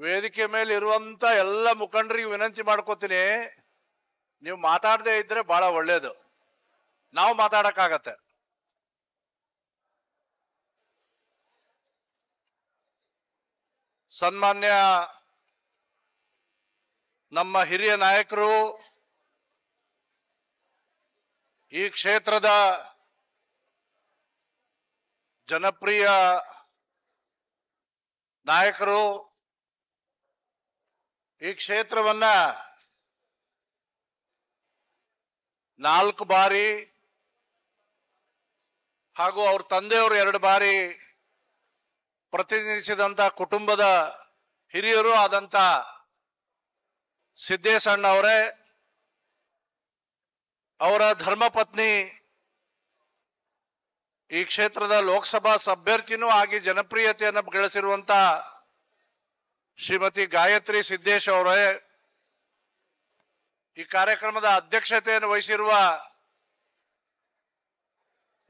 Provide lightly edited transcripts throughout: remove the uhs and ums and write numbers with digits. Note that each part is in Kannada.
ವೇದಿಕೆ ಮೇಲೆ ಇರುವಂತ ಎಲ್ಲ ಮುಖಂಡರಿಗೆ ವಿನಂತಿ ಮಾಡ್ಕೋತೀನಿ, ನೀವು ಮಾತಾಡದೇ ಇದ್ರೆ ಬಹಳ ಒಳ್ಳೇದು, ನಾವು ಮಾತಾಡಕ್ಕಾಗತ್ತೆ. ಸನ್ಮಾನ್ಯ ನಮ್ಮ ಹಿರಿಯ ನಾಯಕರು, ಈ ಕ್ಷೇತ್ರದ ಜನಪ್ರಿಯ ನಾಯಕರು, ಈ ಕ್ಷೇತ್ರವನ್ನ 4 ಬಾರಿ ಹಾಗೂ ಅವ್ರ ತಂದೆಯವರು 2 ಬಾರಿ ಪ್ರತಿನಿಧಿಸಿದಂತ ಕುಟುಂಬದ ಹಿರಿಯರು ಆದಂತ ಸಿದ್ದೇಶಣ್ಣ ಅವರೇ, ಅವರ ಧರ್ಮಪತ್ನಿ, ಈ ಕ್ಷೇತ್ರದ ಲೋಕಸಭಾ ಅಭ್ಯರ್ಥಿನೂ ಆಗಿ ಜನಪ್ರಿಯತೆಯನ್ನು ಗಳಿಸಿರುವಂತ ಶ್ರೀಮತಿ ಗಾಯತ್ರಿ ಸಿದ್ದೇಶ್ ಅವರೇ, ಈ ಕಾರ್ಯಕ್ರಮದ ಅಧ್ಯಕ್ಷತೆಯನ್ನು ವಹಿಸಿರುವ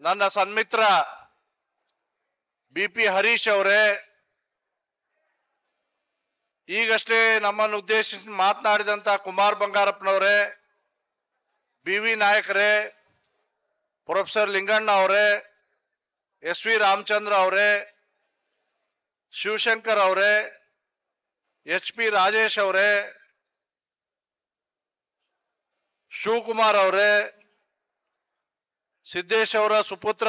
ನನ್ನ ಸನ್ಮಿತ್ರ ಬಿ.ಪಿ. ಹರೀಶ್ ಅವರೇ, ಈಗಷ್ಟೇ ನಮ್ಮನ್ನು ಉದ್ದೇಶಿಸಿ ಮಾತನಾಡಿದಂತ ಕುಮಾರ್ ಬಂಗಾರಪ್ಪನವರೇ, ಬಿ.ವಿ. ನಾಯಕರೇ, ಪ್ರೊಫೆಸರ್ ಲಿಂಗಣ್ಣ ಅವರೇ, ಎಸ್.ವಿ. ರಾಮಚಂದ್ರ ಅವರೇ, ಶಿವಶಂಕರ್ ಅವರೇ, ಎಚ್.ಪಿ. ರಾಜೇಶ್ ಅವರೇ, ಶಿವಕುಮಾರ್ ಅವರೇ, ಸಿದ್ದೇಶ್ ಅವರ ಸುಪುತ್ರ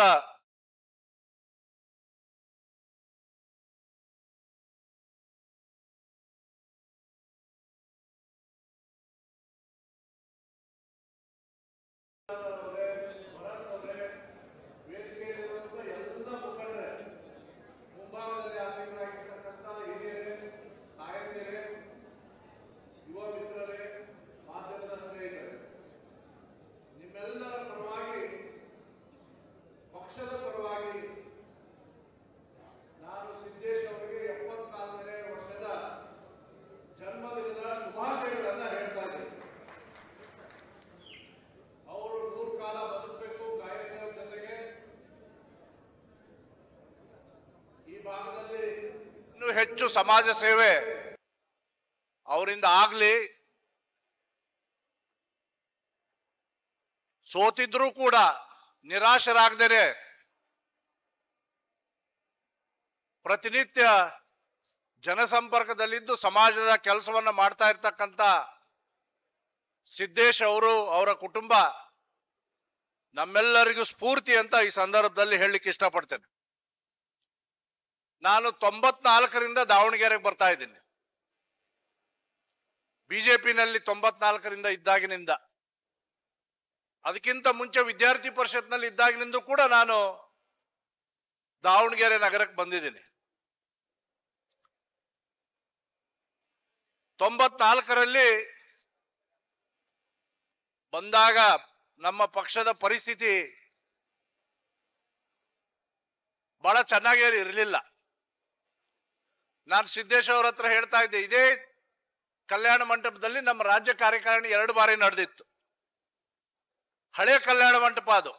ಹೆಚ್ಚು ಸಮಾಜ ಸೇವೆ ಅವರಿಂದ ಆಗ್ಲಿ, ಸೋತಿದ್ರೂ ಕೂಡ ನಿರಾಶರಾಗದೇನೆ ಪ್ರತಿನಿತ್ಯ ಜನಸಂಪರ್ಕದಲ್ಲಿದ್ದು ಸಮಾಜದ ಕೆಲಸವನ್ನ ಮಾಡ್ತಾ ಇರ್ತಕ್ಕಂಥ ಸಿದ್ದೇಶ್ ಅವರು, ಅವರ ಕುಟುಂಬ ನಮ್ಮೆಲ್ಲರಿಗೂ ಸ್ಫೂರ್ತಿ ಅಂತ ಈ ಸಂದರ್ಭದಲ್ಲಿ ಹೇಳಲಿಕ್ಕೆ ಇಷ್ಟಪಡ್ತೇನೆ. ನಾನು 94ರಿಂದ ದಾವಣಗೆರೆಗೆ ಬರ್ತಾ ಇದ್ದೀನಿ. ಬಿಜೆಪಿನಲ್ಲಿ 94ರಿಂದ ಇದ್ದಾಗಿನಿಂದ, ಅದಕ್ಕಿಂತ ಮುಂಚೆ ವಿದ್ಯಾರ್ಥಿ ಪರಿಷತ್ನಲ್ಲಿ ಇದ್ದಾಗಿನಿಂದ ಕೂಡ ನಾನು ದಾವಣಗೆರೆ ನಗರಕ್ಕೆ ಬಂದಿದ್ದೀನಿ. 94ರಲ್ಲಿ ಬಂದಾಗ ನಮ್ಮ ಪಕ್ಷದ ಪರಿಸ್ಥಿತಿ ಬಹಳ ಚೆನ್ನಾಗೇ ಇರಲಿಲ್ಲ. ನಾನು ಸಿದ್ದೇಶ್ ಅವರ ಹತ್ರ ಹೇಳ್ತಾ ಇದ್ದೆ, ಇದೇ ಕಲ್ಯಾಣ ಮಂಟಪದಲ್ಲಿ ನಮ್ಮ ರಾಜ್ಯ ಕಾರ್ಯಕಾರಿಣಿ 2 ಬಾರಿ ನಡೆದಿತ್ತು. ಹಳೆ ಕಲ್ಯಾಣ ಮಂಟಪ ಅದು.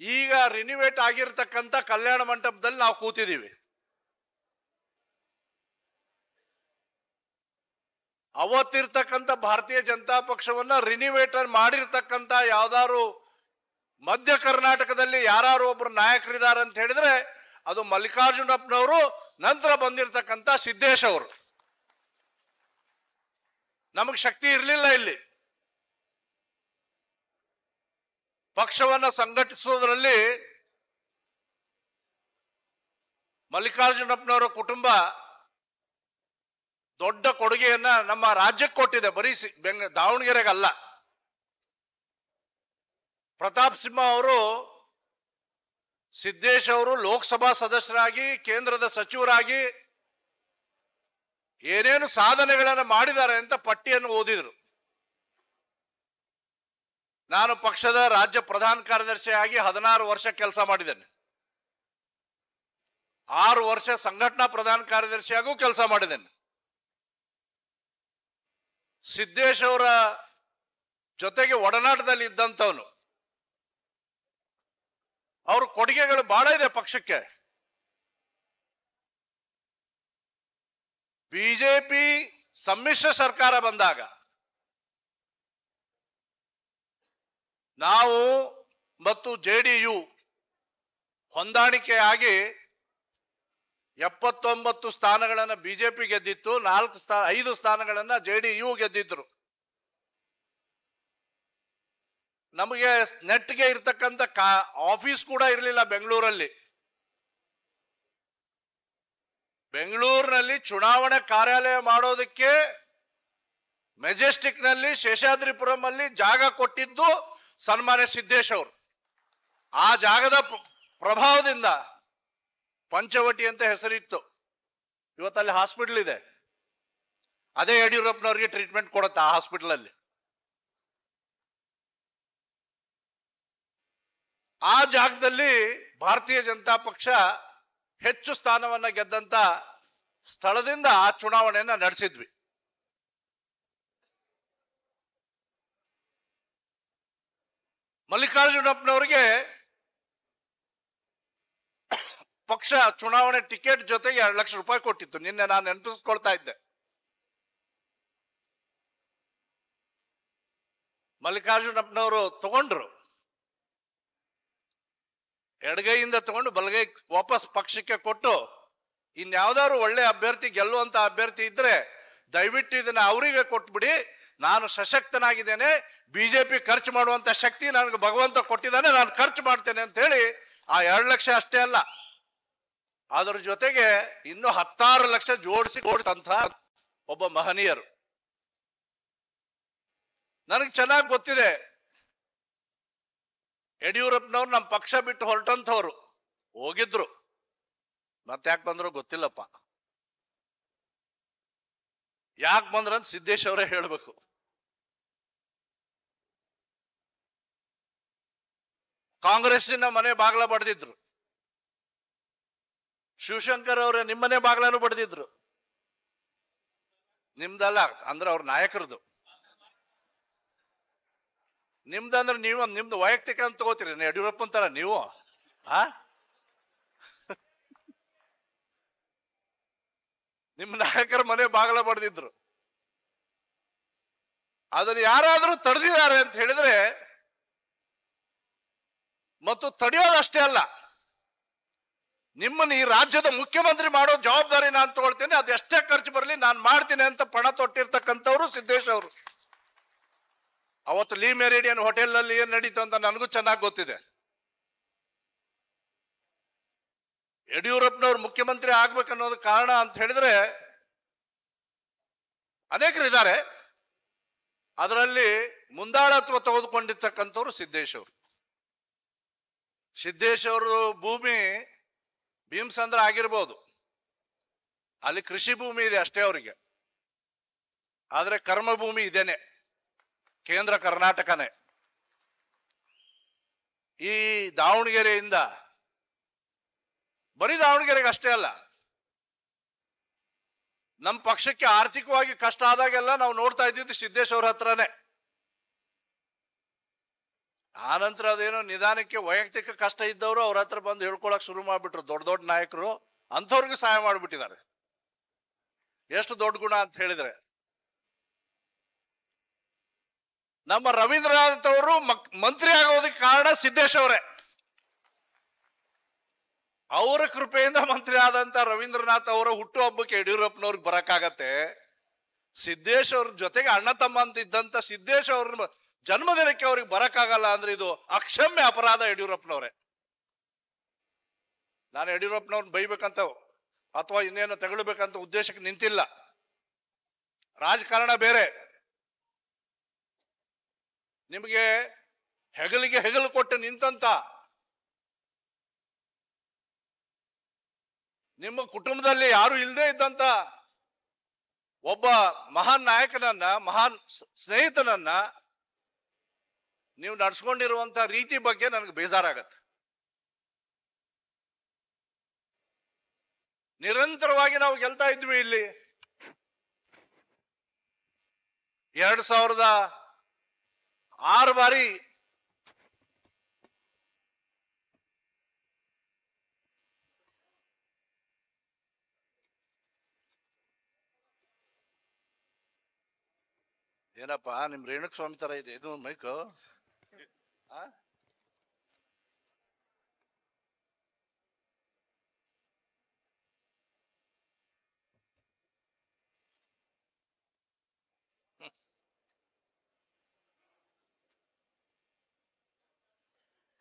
ಈಗ ರಿನಿವೇಟ್ ಆಗಿರ್ತಕ್ಕಂಥ ಕಲ್ಯಾಣ ಮಂಟಪದಲ್ಲಿ ನಾವು ಕೂತಿದ್ದೀವಿ. ಅವತ್ತಿರ್ತಕ್ಕಂಥ ಭಾರತೀಯ ಜನತಾ ಪಕ್ಷವನ್ನ ರಿನಿವೇಟ್ ಮಾಡಿರ್ತಕ್ಕಂಥ ಯಾವ್ದಾದ್ರು ಮಧ್ಯ ಕರ್ನಾಟಕದಲ್ಲಿ ಯಾರು ಒಬ್ರು ನಾಯಕರಿದ್ದಾರೆ ಅಂತ ಹೇಳಿದ್ರೆ ಅದು ಮಲ್ಲಿಕಾರ್ಜುನಪ್ಪನವರು, ನಂತರ ಬಂದಿರತಕ್ಕಂಥ ಸಿದ್ದೇಶ್ ಅವರು. ನಮಗೆ ಶಕ್ತಿ ಇರಲಿಲ್ಲ ಇಲ್ಲಿ ಪಕ್ಷವನ್ನ ಸಂಘಟಿಸುವುದರಲ್ಲಿ. ಮಲ್ಲಿಕಾರ್ಜುನಪ್ಪನವರ ಕುಟುಂಬ ದೊಡ್ಡ ಕೊಡುಗೆಯನ್ನ ನಮ್ಮ ರಾಜ್ಯಕ್ಕೆ ಕೊಟ್ಟಿದೆ, ಬರೀ ದಾವಣಗೆರೆಗಲ್ಲ. ಪ್ರತಾಪ್ ಸಿಂಹ ಅವರು, ಸಿದ್ದೇಶ್ ಅವರು ಲೋಕಸಭಾ ಸದಸ್ಯರಾಗಿ, ಕೇಂದ್ರದ ಸಚಿವರಾಗಿ ಏನೇನು ಸಾಧನೆಗಳನ್ನು ಮಾಡಿದ್ದಾರೆ ಅಂತ ಪಟ್ಟಿಯನ್ನು ಓದಿದ್ರು. ನಾನು ಪಕ್ಷದ ರಾಜ್ಯ ಪ್ರಧಾನ ಕಾರ್ಯದರ್ಶಿಯಾಗಿ 16 ವರ್ಷ ಕೆಲಸ ಮಾಡಿದ್ದೇನೆ. 6 ವರ್ಷ ಸಂಘಟನಾ ಪ್ರಧಾನ ಕಾರ್ಯದರ್ಶಿಯಾಗೂ ಕೆಲಸ ಮಾಡಿದ್ದೇನೆ. ಸಿದ್ದೇಶ್ ಅವರ ಜೊತೆಗೆ ಒಡನಾಟದಲ್ಲಿ ಇದ್ದಂಥವನು. ಅವ್ರ ಕೊಡುಗೆಗಳು ಬಹಳ ಇದೆ ಪಕ್ಷಕ್ಕೆ. ಬಿಜೆಪಿ ಸಮ್ಮಿಶ್ರ ಸರ್ಕಾರ ಬಂದಾಗ ನಾವು ಮತ್ತು ಜೆಡಿಯು ಹೊಂದಾಣಿಕೆಯಾಗಿ 79 ಸ್ಥಾನಗಳನ್ನು ಬಿಜೆಪಿ ಗೆದ್ದಿತ್ತು, 5 ಸ್ಥಾನಗಳನ್ನ ಜೆಡಿಯು ಗೆದ್ದಿದ್ರು. ನಮಗೆ ನೆಟ್ಗೆ ಇರ್ತಕ್ಕಂಥ ಆಫೀಸ್ ಕೂಡ ಇರಲಿಲ್ಲ ಬೆಂಗಳೂರಲ್ಲಿ. ಬೆಂಗಳೂರಿನಲ್ಲಿ ಚುನಾವಣಾ ಕಾರ್ಯಾಲಯ ಮಾಡೋದಕ್ಕೆ ಮೆಜೆಸ್ಟಿಕ್ ನಲ್ಲಿ ಶೇಷಾದ್ರಿಪುರಂ ಅಲ್ಲಿ ಜಾಗ ಕೊಟ್ಟಿದ್ದು ಸನ್ಮಾನ್ಯ ಸಿದ್ದೇಶ್ ಅವರು. ಆ ಜಾಗದ ಪ್ರಭಾವದಿಂದ ಪಂಚವಟಿ ಅಂತ ಹೆಸರಿತ್ತು. ಇವತ್ತಲ್ಲಿ ಹಾಸ್ಪಿಟಲ್ ಇದೆ. ಅದೇ ಯಡಿಯೂರಪ್ಪನವರಿಗೆ ಟ್ರೀಟ್ಮೆಂಟ್ ಕೊಡುತ್ತೆ ಆ ಹಾಸ್ಪಿಟಲ್ ಅಲ್ಲಿ. ಆ ಜಾಗದಲ್ಲಿ ಭಾರತೀಯ ಜನತಾ ಪಕ್ಷ ಹೆಚ್ಚು ಸ್ಥಾನವನ್ನ ಗೆದ್ದಂತ ಸ್ಥಳದಿಂದ ಆ ಚುನಾವಣೆಯನ್ನ ನಡೆಸಿದ್ವಿ. ಮಲ್ಲಿಕಾರ್ಜುನಪ್ಪನವರಿಗೆ ಪಕ್ಷ ಚುನಾವಣೆ ಟಿಕೆಟ್ ಜೊತೆಗೆ 2 ಲಕ್ಷ ರೂಪಾಯಿ ಕೊಟ್ಟಿತ್ತು. ನಿನ್ನೆ ನಾನು ನೆನಪಿಸ್ಕೊಳ್ತಾ ಇದ್ದೆ. ಮಲ್ಲಿಕಾರ್ಜುನಪ್ಪನವರು ತಗೊಂಡ್ರು, ಎಡಗೈಯಿಂದ ತಗೊಂಡು ಬಲಗೈ ವಾಪಸ್ ಪಕ್ಷಕ್ಕೆ ಕೊಟ್ಟು, ಇನ್ಯಾವ್ದಾದ್ರು ಒಳ್ಳೆ ಅಭ್ಯರ್ಥಿ, ಗೆಲ್ಲುವಂತ ಅಭ್ಯರ್ಥಿ ಇದ್ರೆ ದಯವಿಟ್ಟು ಇದನ್ನ ಅವರಿಗೆ ಕೊಟ್ಬಿಡಿ, ನಾನು ಸಶಕ್ತನಾಗಿದ್ದೇನೆ, ಬಿಜೆಪಿ ಖರ್ಚು ಮಾಡುವಂತ ಶಕ್ತಿ ನನಗೆ ಭಗವಂತ ಕೊಟ್ಟಿದ್ದಾನೆ, ನಾನು ಖರ್ಚು ಮಾಡ್ತೇನೆ ಅಂತ ಹೇಳಿ ಆ 2 ಲಕ್ಷ ಅಷ್ಟೇ ಅಲ್ಲ, ಅದರ ಜೊತೆಗೆ ಇನ್ನು 16 ಲಕ್ಷ ಜೋಡಿಸಿ ಕೊಟ್ಟಂತ ಒಬ್ಬ ಮಹನೀಯರು. ನನಗೆ ಚೆನ್ನಾಗಿ ಗೊತ್ತಿದೆ, ಯಡಿಯೂರಪ್ಪನವ್ರು ನಮ್ಮ ಪಕ್ಷ ಬಿಟ್ಟು ಹೊರಟಂತವ್ರು ಹೋಗಿದ್ರು, ಮತ್ತೆ ಯಾಕೆ ಬಂದ್ರು ಗೊತ್ತಿಲ್ಲಪ್ಪ. ಯಾಕೆ ಬಂದ್ರಂತ ಸಿದ್ದೇಶ್ ಅವರೇ ಹೇಳ್ಬೇಕು. ಕಾಂಗ್ರೆಸ್ಸಿನ ಮನೆ ಬಾಗ್ಲ ಬಡ್ದಿದ್ರು, ಶಿವಶಂಕರ್ ಅವರೇ ನಿಮ್ಮನೆ ಬಾಗ್ಲಾನು ಬಡ್ದಿದ್ರು. ನಿಮ್ದಲ್ಲ ಅಂದ್ರೆ ಅವ್ರ ನಾಯಕರದು. ನಿಮ್ದಂದ್ರೆ ನೀವು ನಿಮ್ದು ವೈಯಕ್ತಿಕ ಅಂತ ತಗೋತೀರಿ, ಯಡಿಯೂರಪ್ಪ ಅಂತಾರ ನೀವು. ನಿಮ್ಮ ನಾಯಕರ ಮನೆ ಬಾಗಲ ಬಡ್ದಿದ್ರು. ಅದನ್ನು ಯಾರಾದ್ರೂ ತಡೆದಿದ್ದಾರೆ ಅಂತ ಹೇಳಿದ್ರೆ, ಮತ್ತು ತಡೆಯೋದಷ್ಟೇ ಅಲ್ಲ, ನಿಮ್ಮನ್ನು ಈ ರಾಜ್ಯದ ಮುಖ್ಯಮಂತ್ರಿ ಮಾಡೋ ಜವಾಬ್ದಾರಿ ನಾನು ತಗೊಳ್ತೇನೆ, ಅದೆಷ್ಟೇ ಖರ್ಚು ಬರಲಿ ನಾನು ಮಾಡ್ತೀನಿ ಅಂತ ಪಣ ತೊಟ್ಟಿರ್ತಕ್ಕಂಥವ್ರು ಸಿದ್ದೇಶ್ ಅವರು. ಅವತ್ತು ಲೀ ಮೆರಿಡಿಯನ್ ಹೋಟೆಲ್ ನಲ್ಲಿ ಏನ್ ನಡೀತು ಅಂತ ನನಗೂ ಚೆನ್ನಾಗಿ ಗೊತ್ತಿದೆ. ಯಡಿಯೂರಪ್ಪನವ್ರು ಮುಖ್ಯಮಂತ್ರಿ ಆಗ್ಬೇಕನ್ನೋದು ಕಾರಣ ಅಂತ ಹೇಳಿದ್ರೆ ಅನೇಕರಿದ್ದಾರೆ, ಅದರಲ್ಲಿ ಮುಂದಾಳತ್ವ ತೆಗೆದುಕೊಂಡಿರ್ತಕ್ಕಂಥವ್ರು ಸಿದ್ದೇಶ್ ಅವರು. ಸಿದ್ದೇಶ್ ಅವರು ಭೂಮಿ ಭೀಮಸಂದ್ರ ಆಗಿರ್ಬೋದು, ಅಲ್ಲಿ ಕೃಷಿ ಭೂಮಿ ಇದೆ ಅಷ್ಟೇ ಅವರಿಗೆ, ಆದ್ರೆ ಕರ್ಮಭೂಮಿ ಇದೇನೆ, ಕೇಂದ್ರ ಕರ್ನಾಟಕನೇ. ಈ ದಾವಣಗೆರೆಯಿಂದ, ಬರೀ ದಾವಣಗೆರೆಗೆ ಅಷ್ಟೇ ಅಲ್ಲ, ನಮ್ಮ ಪಕ್ಷಕ್ಕೆ ಆರ್ಥಿಕವಾಗಿ ಕಷ್ಟ ಆದಾಗೆಲ್ಲ ನಾವು ನೋಡ್ತಾ ಇದ್ದಿದ್ದು ಸಿದ್ದೇಶ್ ಅವ್ರ ಹತ್ರನೇ. ಆನಂತರ ಅದೇನೋ ನಿಧಾನಕ್ಕೆ ವೈಯಕ್ತಿಕ ಕಷ್ಟ ಇದ್ದವರು ಅವ್ರ ಹತ್ರ ಬಂದು ಹೇಳ್ಕೊಳಕ್ ಶುರು ಮಾಡ್ಬಿಟ್ರು. ದೊಡ್ಡ ದೊಡ್ಡ ನಾಯಕರು ಅಂಥವ್ರಿಗೆ ಸಹಾಯ ಮಾಡ್ಬಿಟ್ಟಿದ್ದಾರೆ. ಎಷ್ಟು ದೊಡ್ಡ ಗುಣ ಅಂತ ಹೇಳಿದ್ರೆ, ನಮ್ಮ ರವೀಂದ್ರನಾಥ್ ಅವರು ಮಂತ್ರಿ ಆಗೋದಕ್ಕೆ ಕಾರಣ ಸಿದ್ದೇಶ್ ಅವರೇ. ಅವರ ಕೃಪೆಯಿಂದ ಮಂತ್ರಿ ಆದಂತ ರವೀಂದ್ರನಾಥ್ ಅವರ ಹುಟ್ಟುಹಬ್ಬಕ್ಕೆ ಯಡಿಯೂರಪ್ಪನವ್ರಿಗೆ ಬರಕ್ಕಾಗತ್ತೆ. ಸಿದ್ದೇಶ್ ಅವ್ರ ಜೊತೆಗೆ ಅಣ್ಣ ತಮ್ಮ ಅಂತ ಇದ್ದಂತ ಸಿದ್ದೇಶ್ ಅವ್ರ ಜನ್ಮದಿನಕ್ಕೆ ಅವ್ರಿಗೆ ಬರಕ್ಕಾಗಲ್ಲ ಅಂದ್ರೆ ಇದು ಅಕ್ಷಮ್ಯ ಅಪರಾಧ ಯಡಿಯೂರಪ್ಪನವ್ರೆ. ನಾನು ಯಡಿಯೂರಪ್ಪನವ್ರನ್ನ ಬೈಬೇಕಂತ ಅಥವಾ ಇನ್ನೇನು ತಗೊಳ್ಬೇಕಂತ ಉದ್ದೇಶಕ್ಕೆ ನಿಂತಿಲ್ಲ. ರಾಜಕಾರಣ ಬೇರೆ. ನಿಮಗೆ ಹೆಗಲಿಗೆ ಹೆಗಲು ಕೊಟ್ಟು ನಿಂತಂತ ನಿಮ್ಮ ಕುಟುಂಬದಲ್ಲಿ ಯಾರು ಇಲ್ಲದೆ ಇದ್ದಂತ ಒಬ್ಬ ಮಹಾನ್ ನಾಯಕನನ್ನ, ಮಹಾನ್ ಸ್ನೇಹಿತನನ್ನ ನೀವು ನಡ್ಸ್ಕೊಂಡಿರುವಂತ ರೀತಿ ಬಗ್ಗೆ ನನಗೆ ಬೇಜಾರಾಗತ್ತೆ. ನಿರಂತರವಾಗಿ ನಾವು ಗೆಲ್ತಾ ಇದ್ವಿ ಇಲ್ಲಿ. 2006 ಬಾರಿ ಏನಪ್ಪಾ ನಿಮ್ ರೇಣುಕ ಸ್ವಾಮಿ ತರ ಇದೆ ಇದು ಮೈಕ್.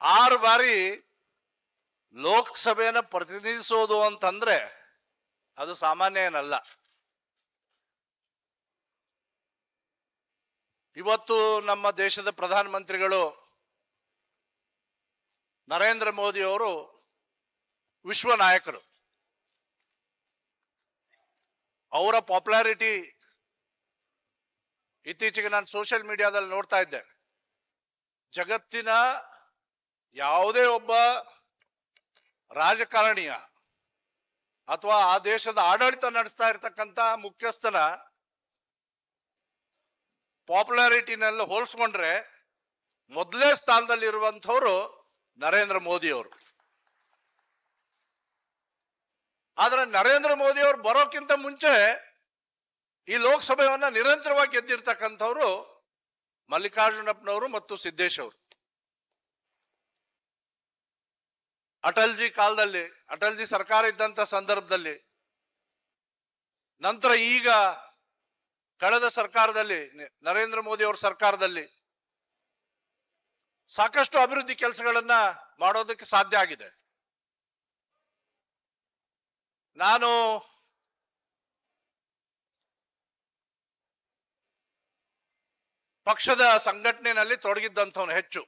6 ಬಾರಿ ಲೋಕಸಭೆಯನ್ನ ಪ್ರತಿನಿಧಿಸೋದು ಅಂತಂದ್ರೆ ಅದು ಸಾಮಾನ್ಯ ಏನಲ್ಲ. ಇವತ್ತು ನಮ್ಮ ದೇಶದ ಪ್ರಧಾನಮಂತ್ರಿಗಳು ನರೇಂದ್ರ ಮೋದಿ ಅವರು ವಿಶ್ವ ನಾಯಕರು. ಅವರ ಪಾಪ್ಯುಲಾರಿಟಿ ಇತ್ತೀಚೆಗೆ ನಾನು ಸೋಷಿಯಲ್ ಮೀಡಿಯಾದಲ್ಲಿ ನೋಡ್ತಾ ಇದ್ದೆ. ಜಗತ್ತಿನ ಯಾವುದೇ ಒಬ್ಬ ರಾಜಕಾರಣಿಯ ಅಥವಾ ಆ ದೇಶದ ಆಡಳಿತ ನಡೆಸ್ತಾ ಇರತಕ್ಕಂತ ಮುಖ್ಯಸ್ಥನ ಪಾಪ್ಯುಲಾರಿಟಿನೆಲ್ಲ ಹೋಲಿಸ್ಕೊಂಡ್ರೆ ಮೊದಲೇ ಸ್ಥಾನದಲ್ಲಿ ಇರುವಂತವರು ನರೇಂದ್ರ ಮೋದಿ ಅವರು. ಆದ್ರೆ ನರೇಂದ್ರ ಮೋದಿ ಅವರು ಬರೋಕ್ಕಿಂತ ಮುಂಚೆ ಈ ಲೋಕಸಭೆಯನ್ನ ನಿರಂತರವಾಗಿ ಗೆದ್ದಿರ್ತಕ್ಕಂಥವ್ರು ಮಲ್ಲಿಕಾರ್ಜುನಪ್ಪನವರು ಮತ್ತು ಸಿದ್ದೇಶ್ ಅವರು. ಅಟಲ್ಜಿ ಕಾಲದಲ್ಲಿ, ಅಟಲ್ಜಿ ಸರ್ಕಾರ ಇದ್ದಂತ ಸಂದರ್ಭದಲ್ಲಿ, ನಂತರ ಈಗ ಕಳೆದ ಸರ್ಕಾರದಲ್ಲಿ ನರೇಂದ್ರ ಮೋದಿ ಅವರ ಸರ್ಕಾರದಲ್ಲಿ ಸಾಕಷ್ಟು ಅಭಿವೃದ್ಧಿ ಕೆಲಸಗಳನ್ನ ಮಾಡೋದಕ್ಕೆ ಸಾಧ್ಯ ಆಗಿದೆ. ನಾನು ಪಕ್ಷದ ಸಂಘಟನೆಯಲ್ಲಿ ತೊಡಗಿದ್ದಂಥವನು ಹೆಚ್ಚು.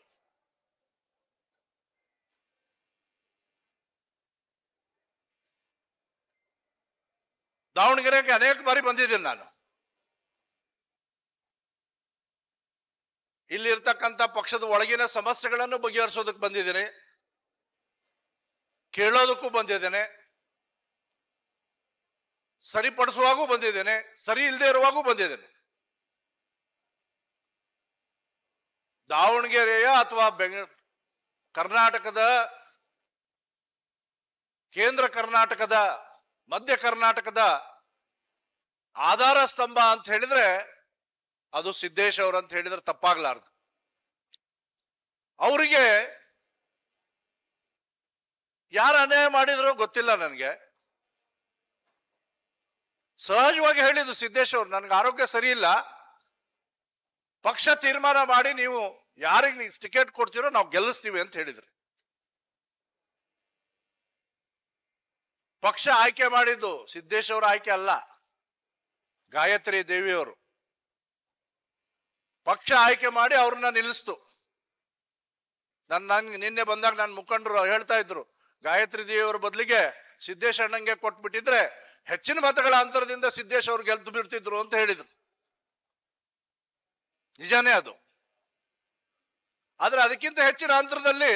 ದಾವಣಗೆರೆಗೆ ಅನೇಕ ಬಾರಿ ಬಂದಿದ್ದೀನಿ ನಾನು. ಇಲ್ಲಿರ್ತಕ್ಕಂಥ ಪಕ್ಷದ ಒಳಗಿನ ಸಮಸ್ಯೆಗಳನ್ನು ಬಗೆಹರಿಸೋದಕ್ಕೆ ಬಂದಿದ್ದೇನೆ, ಕೇಳೋದಕ್ಕೂ ಬಂದಿದ್ದೇನೆ, ಸರಿಪಡಿಸುವಾಗೂ ಬಂದಿದ್ದೇನೆ, ಸರಿ ಇಲ್ಲದೆ ಇರುವಾಗೂ ಬಂದಿದ್ದೇನೆ. ದಾವಣಗೆರೆಯ ಅಥವಾ ಕರ್ನಾಟಕದ, ಕೇಂದ್ರ ಕರ್ನಾಟಕದ, ಮಧ್ಯ ಕರ್ನಾಟಕದ ಆಧಾರ ಸ್ತಂಭ ಅಂತ ಹೇಳಿದ್ರೆ ಅದು ಸಿದ್ದೇಶ್ ಅವರು ಅಂತ ಹೇಳಿದ್ರೆ ತಪ್ಪಾಗ್ಲಾರ್ದು. ಅವರಿಗೆ ಯಾರು ಅನ್ಯಾಯ ಮಾಡಿದ್ರು ಗೊತ್ತಿಲ್ಲ ನನಗೆ. ಸಹಜವಾಗಿ ಹೇಳಿದ್ರು ಸಿದ್ದೇಶ್ ಅವರು, ನನಗೆ ಆರೋಗ್ಯ ಸರಿ ಇಲ್ಲ, ಪಕ್ಷ ತೀರ್ಮಾನ ಮಾಡಿ ನೀವು ಯಾರಿಗೆ ನೀವು ಟಿಕೆಟ್ ಕೊಡ್ತೀರೋ ನಾವು ಗೆಲ್ಲಿಸ್ತೀವಿ ಅಂತ ಹೇಳಿದ್ರು. ಪಕ್ಷ ಆಯ್ಕೆ ಮಾಡಿದ್ದು ಸಿದ್ದೇಶ್ ಅವರ ಆಯ್ಕೆ ಅಲ್ಲ, ಗಾಯತ್ರಿ ದೇವಿಯವರು ಪಕ್ಷ ಆಯ್ಕೆ ಮಾಡಿ ಅವ್ರನ್ನ ನಿಲ್ಲಿಸ್ತು. ನನ್ಗೆ ನಿನ್ನೆ ಬಂದಾಗ ನನ್ನ ಮುಖಂಡರು ಹೇಳ್ತಾ ಇದ್ರು, ಗಾಯತ್ರಿ ದೇವಿಯವರ ಬದಲಿಗೆ ಸಿದ್ದೇಶ್ ಅಣ್ಣಂಗೆ ಕೊಟ್ಬಿಟ್ಟಿದ್ರೆ ಹೆಚ್ಚಿನ ಮತಗಳ ಅಂತರದಿಂದ ಸಿದ್ದೇಶ್ ಅವ್ರು ಗೆದ್ದು ಬಿಡ್ತಿದ್ರು ಅಂತ ಹೇಳಿದ್ರು. ನಿಜಾನೇ ಅದು. ಆದ್ರೆ ಅದಕ್ಕಿಂತ ಹೆಚ್ಚಿನ ಅಂತರದಲ್ಲಿ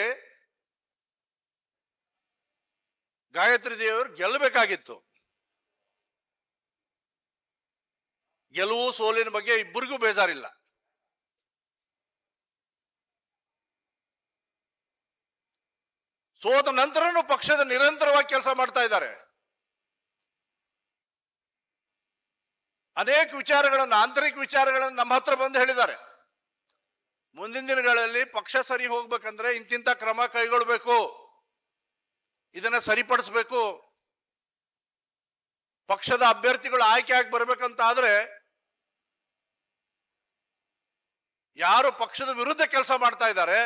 ಗಾಯತ್ರಿ ದೇವಿಯವರು ಗೆಲ್ಲಬೇಕಾಗಿತ್ತು. ಗೆಲುವು ಸೋಲಿನ ಬಗ್ಗೆ ಇಬ್ಬರಿಗೂ ಬೇಜಾರಿಲ್ಲ. ಸೋತ ನಂತರನೂ ಪಕ್ಷದ ನಿರಂತರವಾಗಿ ಕೆಲಸ ಮಾಡ್ತಾ ಇದ್ದಾರೆ. ಅನೇಕ ವಿಚಾರಗಳನ್ನು, ಆಂತರಿಕ ವಿಚಾರಗಳನ್ನು ನಮ್ಮ ಹತ್ರ ಬಂದು ಹೇಳಿದ್ದಾರೆ. ಮುಂದಿನ ದಿನಗಳಲ್ಲಿ ಪಕ್ಷ ಸರಿ ಹೋಗ್ಬೇಕಂದ್ರೆ ಇಂತಿಂತ ಕ್ರಮ ಕೈಗೊಳ್ಬೇಕು, ಇದನ್ನ ಸರಿಪಡಿಸ್ಬೇಕು, ಪಕ್ಷದ ಅಭ್ಯರ್ಥಿಗಳು ಆಯ್ಕೆ ಆಗಿ ಬರ್ಬೇಕಂತ ಆದ್ರೆ ಯಾರು ಪಕ್ಷದ ವಿರುದ್ಧ ಕೆಲಸ ಮಾಡ್ತಾ ಇದ್ದಾರೆ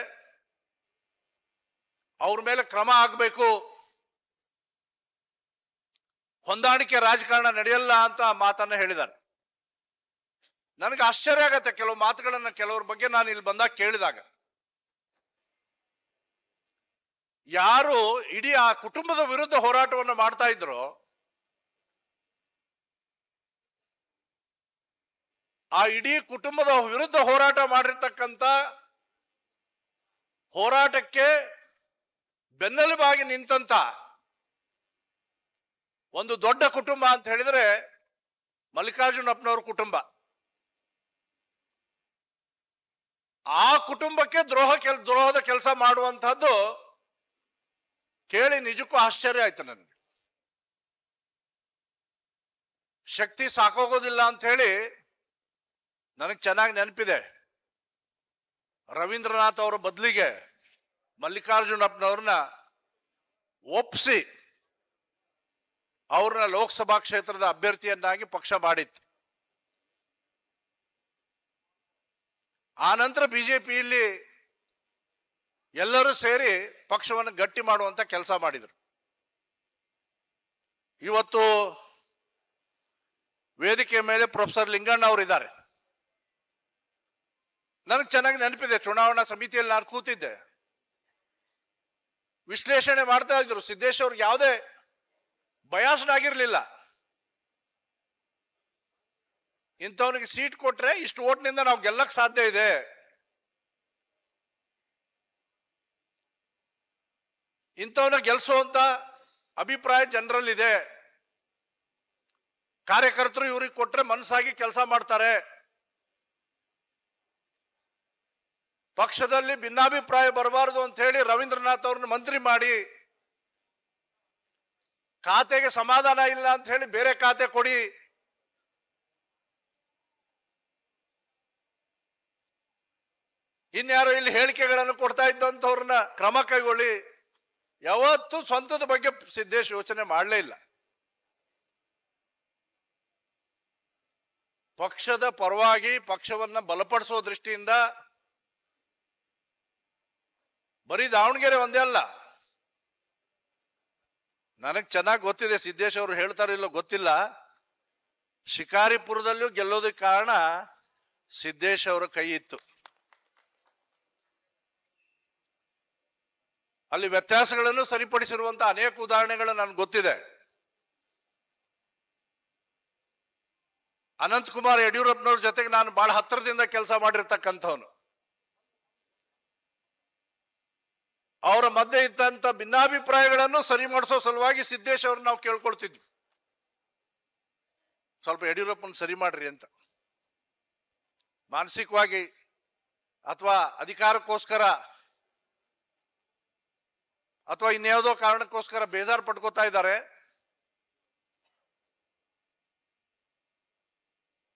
ಅವ್ರ ಮೇಲೆ ಕ್ರಮ ಆಗ್ಬೇಕು, ಹೊಂದಾಣಿಕೆ ರಾಜಕಾರಣ ನಡೆಯಲ್ಲ ಅಂತ ಮಾತನ್ನ ಹೇಳಿದ್ದಾರೆ. ನನಗೆ ಆಶ್ಚರ್ಯ ಆಗತ್ತೆ ಕೆಲವು ಮಾತುಗಳನ್ನ ಕೆಲವ್ರ ಬಗ್ಗೆ ನಾನು ಇಲ್ಲಿ ಬಂದಾಗ ಕೇಳಿದಾಗ. ಯಾರು ಇಡೀ ಆ ಕುಟುಂಬದ ವಿರುದ್ಧ ಹೋರಾಟವನ್ನು ಮಾಡ್ತಾ ಇದ್ರು, ಆ ಇಡೀ ಕುಟುಂಬದ ವಿರುದ್ಧ ಹೋರಾಟ ಮಾಡಿರ್ತಕ್ಕಂಥ ಹೋರಾಟಕ್ಕೆ ಬೆನ್ನೆಲುಬಾಗಿ ನಿಂತಂತ ಒಂದು ದೊಡ್ಡ ಕುಟುಂಬ ಅಂತ ಹೇಳಿದ್ರೆ ಮಲ್ಲಿಕಾರ್ಜುನಪ್ಪನವ್ರ ಕುಟುಂಬ. ಆ ಕುಟುಂಬಕ್ಕೆ ದ್ರೋಹದ ಕೆಲಸ ಮಾಡುವಂತಹದ್ದು ಕೇಳಿ ನಿಜಕ್ಕೂ ಆಶ್ಚರ್ಯ ಆಯ್ತು ನನಗೆ. ಶಕ್ತಿ ಸಾಕೋಗೋದಿಲ್ಲ ಅಂತ ಹೇಳಿ ನನಗೆ ಚೆನ್ನಾಗಿ ನೆನಪಿದೆ, ರವೀಂದ್ರನಾಥ್ ಅವರ ಬದಲಿಗೆ ಮಲ್ಲಿಕಾರ್ಜುನಪ್ಪನವ್ರನ್ನ ಒಪ್ಪಿಸಿ ಅವ್ರನ್ನ ಲೋಕಸಭಾ ಕ್ಷೇತ್ರದ ಅಭ್ಯರ್ಥಿಯನ್ನಾಗಿ ಪಕ್ಷ ಮಾಡಿತ್ತು. ಆ ನಂತರ ಬಿಜೆಪಿಯಲ್ಲಿ ಎಲ್ಲರೂ ಸೇರಿ ಪಕ್ಷವನ್ನು ಗಟ್ಟಿ ಮಾಡುವಂತ ಕೆಲಸ ಮಾಡಿದರು. ಇವತ್ತು ವೇದಿಕೆ ಮೇಲೆ ಪ್ರೊಫೆಸರ್ ಲಿಂಗಣ್ಣ ಅವರು ಇದ್ದಾರೆ. ನನಗೆ ಚೆನ್ನಾಗಿ ನೆನಪಿದೆ, ಚುನಾವಣಾ ಸಮಿತಿಯಲ್ಲಿ ನಾನು ಕೂತಿದ್ದೆ, ವಿಶ್ಲೇಷಣೆ ಮಾಡ್ತಾ ಇದ್ರು. ಸಿದ್ದೇಶ್ ಅವ್ರಿಗೆ ಯಾವುದೇ ಬಯಾಸ್ಡ್ ಆಗಿರ್ಲಿಲ್ಲ. ಇಂಥವನಿಗೆ ಸೀಟ್ ಕೊಟ್ರೆ ಇಷ್ಟು ಓಟ್ನಿಂದ ನಾವು ಗೆಲ್ಲಕ್ ಸಾಧ್ಯ ಇದೆ, ಇಂಥವನ್ನ ಗೆಲ್ಸುವಂತ ಅಭಿಪ್ರಾಯ ಜನರಲ್ಲಿದೆ, ಕಾರ್ಯಕರ್ತರು ಇವ್ರಿಗೆ ಕೊಟ್ರೆ ಮನಸ್ಸಾಗಿ ಕೆಲಸ ಮಾಡ್ತಾರೆ, ಪಕ್ಷದಲ್ಲಿ ಭಿನ್ನಾಭಿಪ್ರಾಯ ಬರಬಾರದು ಅಂತ ಹೇಳಿ ರವೀಂದ್ರನಾಥ್ ಅವ್ರನ್ನ ಮಂತ್ರಿ ಮಾಡಿ, ಖಾತೆಗೆ ಸಮಾಧಾನ ಇಲ್ಲ ಅಂತ ಹೇಳಿ ಬೇರೆ ಖಾತೆ ಕೊಡಿ, ಇನ್ಯಾರು ಇಲ್ಲಿ ಹೇಳಿಕೆಗಳನ್ನು ಕೊಡ್ತಾ ಇದ್ದಂಥವ್ರನ್ನ ಕ್ರಮ ಕೈಗೊಳ್ಳಿ. ಯಾವತ್ತೂ ಸ್ವಂತದ ಬಗ್ಗೆ ಸಿದ್ದೇಶ್ ಯೋಚನೆ ಮಾಡಲೇ ಇಲ್ಲ. ಪಕ್ಷದ ಪರವಾಗಿ ಪಕ್ಷವನ್ನ ಬಲಪಡಿಸುವ ದೃಷ್ಟಿಯಿಂದ ಬರೀ ದಾವಣಗೆರೆ ಒಂದೇ ಅಲ್ಲ, ನನಗ್ ಚೆನ್ನಾಗಿ ಗೊತ್ತಿದೆ, ಸಿದ್ದೇಶ್ ಅವರು ಹೇಳ್ತಾರೋ ಇಲ್ಲೋ ಗೊತ್ತಿಲ್ಲ, ಶಿಕಾರಿಪುರದಲ್ಲೂ ಗೆಲ್ಲೋದಕ್ಕೆ ಕಾರಣ ಸಿದ್ದೇಶ್ ಅವರ ಕೈ ಇತ್ತು. ಅಲ್ಲಿ ವ್ಯತ್ಯಾಸಗಳನ್ನು ಸರಿಪಡಿಸಿರುವಂತಹ ಅನೇಕ ಉದಾಹರಣೆಗಳು ನನಗೆ ಗೊತ್ತಿದೆ. ಅನಂತಕುಮಾರ್ ಯಡಿಯೂರಪ್ಪನವ್ರ ಜೊತೆಗೆ ನಾನು ಬಹಳ ಹತ್ತಿರದಿಂದ ಕೆಲಸ ಮಾಡಿರ್ತಕ್ಕಂಥವನು. ಅವರ ಮಧ್ಯೆ ಇದ್ದಂತ ಭಿನ್ನಾಭಿಪ್ರಾಯಗಳನ್ನು ಸರಿ ಮಾಡಿಸೋ ಸಲುವಾಗಿ ಸಿದ್ದೇಶ್ ಅವ್ರನ್ನ ನಾವು ಕೇಳ್ಕೊಳ್ತಿದ್ವಿ, ಸ್ವಲ್ಪ ಯಡಿಯೂರಪ್ಪನ ಸರಿ ಮಾಡ್ರಿ ಅಂತ. ಮಾನಸಿಕವಾಗಿ ಅಥವಾ ಅಧಿಕಾರಕ್ಕೋಸ್ಕರ ಅಥವಾ ಇನ್ಯಾವುದೋ ಕಾರಣಕ್ಕೋಸ್ಕರ ಬೇಜಾರು ಪಡ್ಕೋತಾ ಇದ್ದಾರೆ,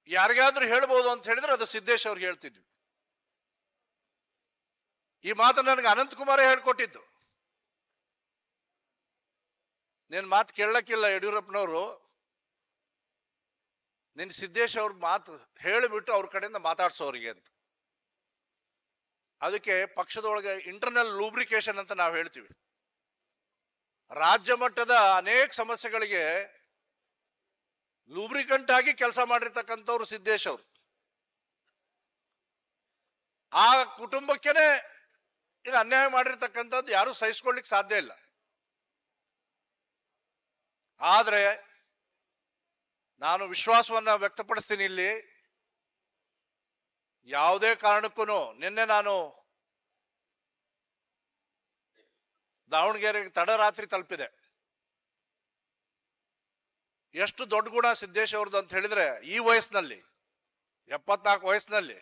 ಯಾರಿಗಾದ್ರೂ ಹೇಳ್ಬೋದು ಅಂತ ಹೇಳಿದ್ರೆ ಅದು ಸಿದ್ದೇಶ್ ಅವ್ರಿಗೆ ಹೇಳ್ತಿದ್ವಿ. ಈ ಮಾತು ನನಗೆ ಅನಂತಕುಮಾರೇ ಹೇಳ್ಕೊಟ್ಟಿದ್ದು. ನೀನ್ ಮಾತು ಕೇಳಕ್ಕಿಲ್ಲ ಯಡಿಯೂರಪ್ಪನವರು, ನಿನ್ ಸಿದ್ದೇಶ್ ಅವ್ರ ಮಾತು ಹೇಳಿಬಿಟ್ಟು ಅವ್ರ ಕಡೆಯಿಂದ ಮಾತಾಡ್ಸೋರಿಗೆ ಅಂತ. ಅದಕ್ಕೆ ಪಕ್ಷದೊಳಗೆ ಇಂಟರ್ನಲ್ ಲೂಬ್ರಿಕೇಶನ್ ಅಂತ ನಾವು ಹೇಳ್ತೀವಿ. ರಾಜ್ಯ ಮಟ್ಟದ ಅನೇಕ ಸಮಸ್ಯೆಗಳಿಗೆ ಲೂಬ್ರಿಕಂಟ್ ಆಗಿ ಕೆಲಸ ಮಾಡಿರ್ತಕ್ಕಂಥವ್ರು ಸಿದ್ದೇಶ್ ಅವರು. ಆ ಕುಟುಂಬಕ್ಕೇನೆ ಇದು ಅನ್ಯಾಯ ಮಾಡಿರ್ತಕ್ಕಂಥದ್ದು ಯಾರು ಸಹಿಸ್ಕೊಳ್ಳಿಕ್ ಸಾಧ್ಯ ಇಲ್ಲ. ಆದ್ರೆ ನಾನು ವಿಶ್ವಾಸವನ್ನ ವ್ಯಕ್ತಪಡಿಸ್ತೀನಿ ಇಲ್ಲಿ, ಯಾವುದೇ ಕಾರಣಕ್ಕೂ ನಿನ್ನೆ ನಾನು ದಾವಣಗೆರೆಗೆ ತಡರಾತ್ರಿ ತಲುಪಿದೆ. ಎಷ್ಟು ದೊಡ್ಡ ಗುಣ ಸಿದ್ದೇಶ್ ಅವ್ರದ್ದು ಅಂತ ಹೇಳಿದ್ರೆ, ಈ ವಯಸ್ಸಿನಲ್ಲಿ 74 ವಯಸ್ಸಿನಲ್ಲಿ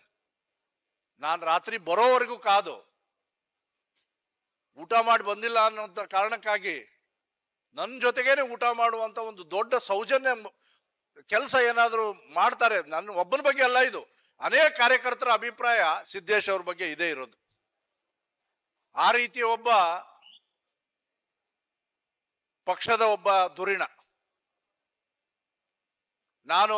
ನಾನು ರಾತ್ರಿ ಬರೋವರೆಗೂ ಕಾದು ಊಟ ಮಾಡಿ ಬಂದಿಲ್ಲ ಅನ್ನೋ ಕಾರಣಕ್ಕಾಗಿ ನನ್ನ ಜೊತೆಗೇನೆ ಊಟ ಮಾಡುವಂತ ಒಂದು ದೊಡ್ಡ ಸೌಜನ್ಯ ಕೆಲಸ ಏನಾದ್ರು ಮಾಡ್ತಾರೆ. ನನ್ನ ಒಬ್ಬನ ಬಗ್ಗೆ ಅಲ್ಲ, ಇದು ಅನೇಕ ಕಾರ್ಯಕರ್ತರ ಅಭಿಪ್ರಾಯ ಸಿದ್ದೇಶ್ ಅವ್ರ ಬಗ್ಗೆ ಇದೇ ಇರೋದು. ಆ ರೀತಿ ಒಬ್ಬ ಪಕ್ಷದ ಒಬ್ಬ ಧುರೀಣ. ನಾನು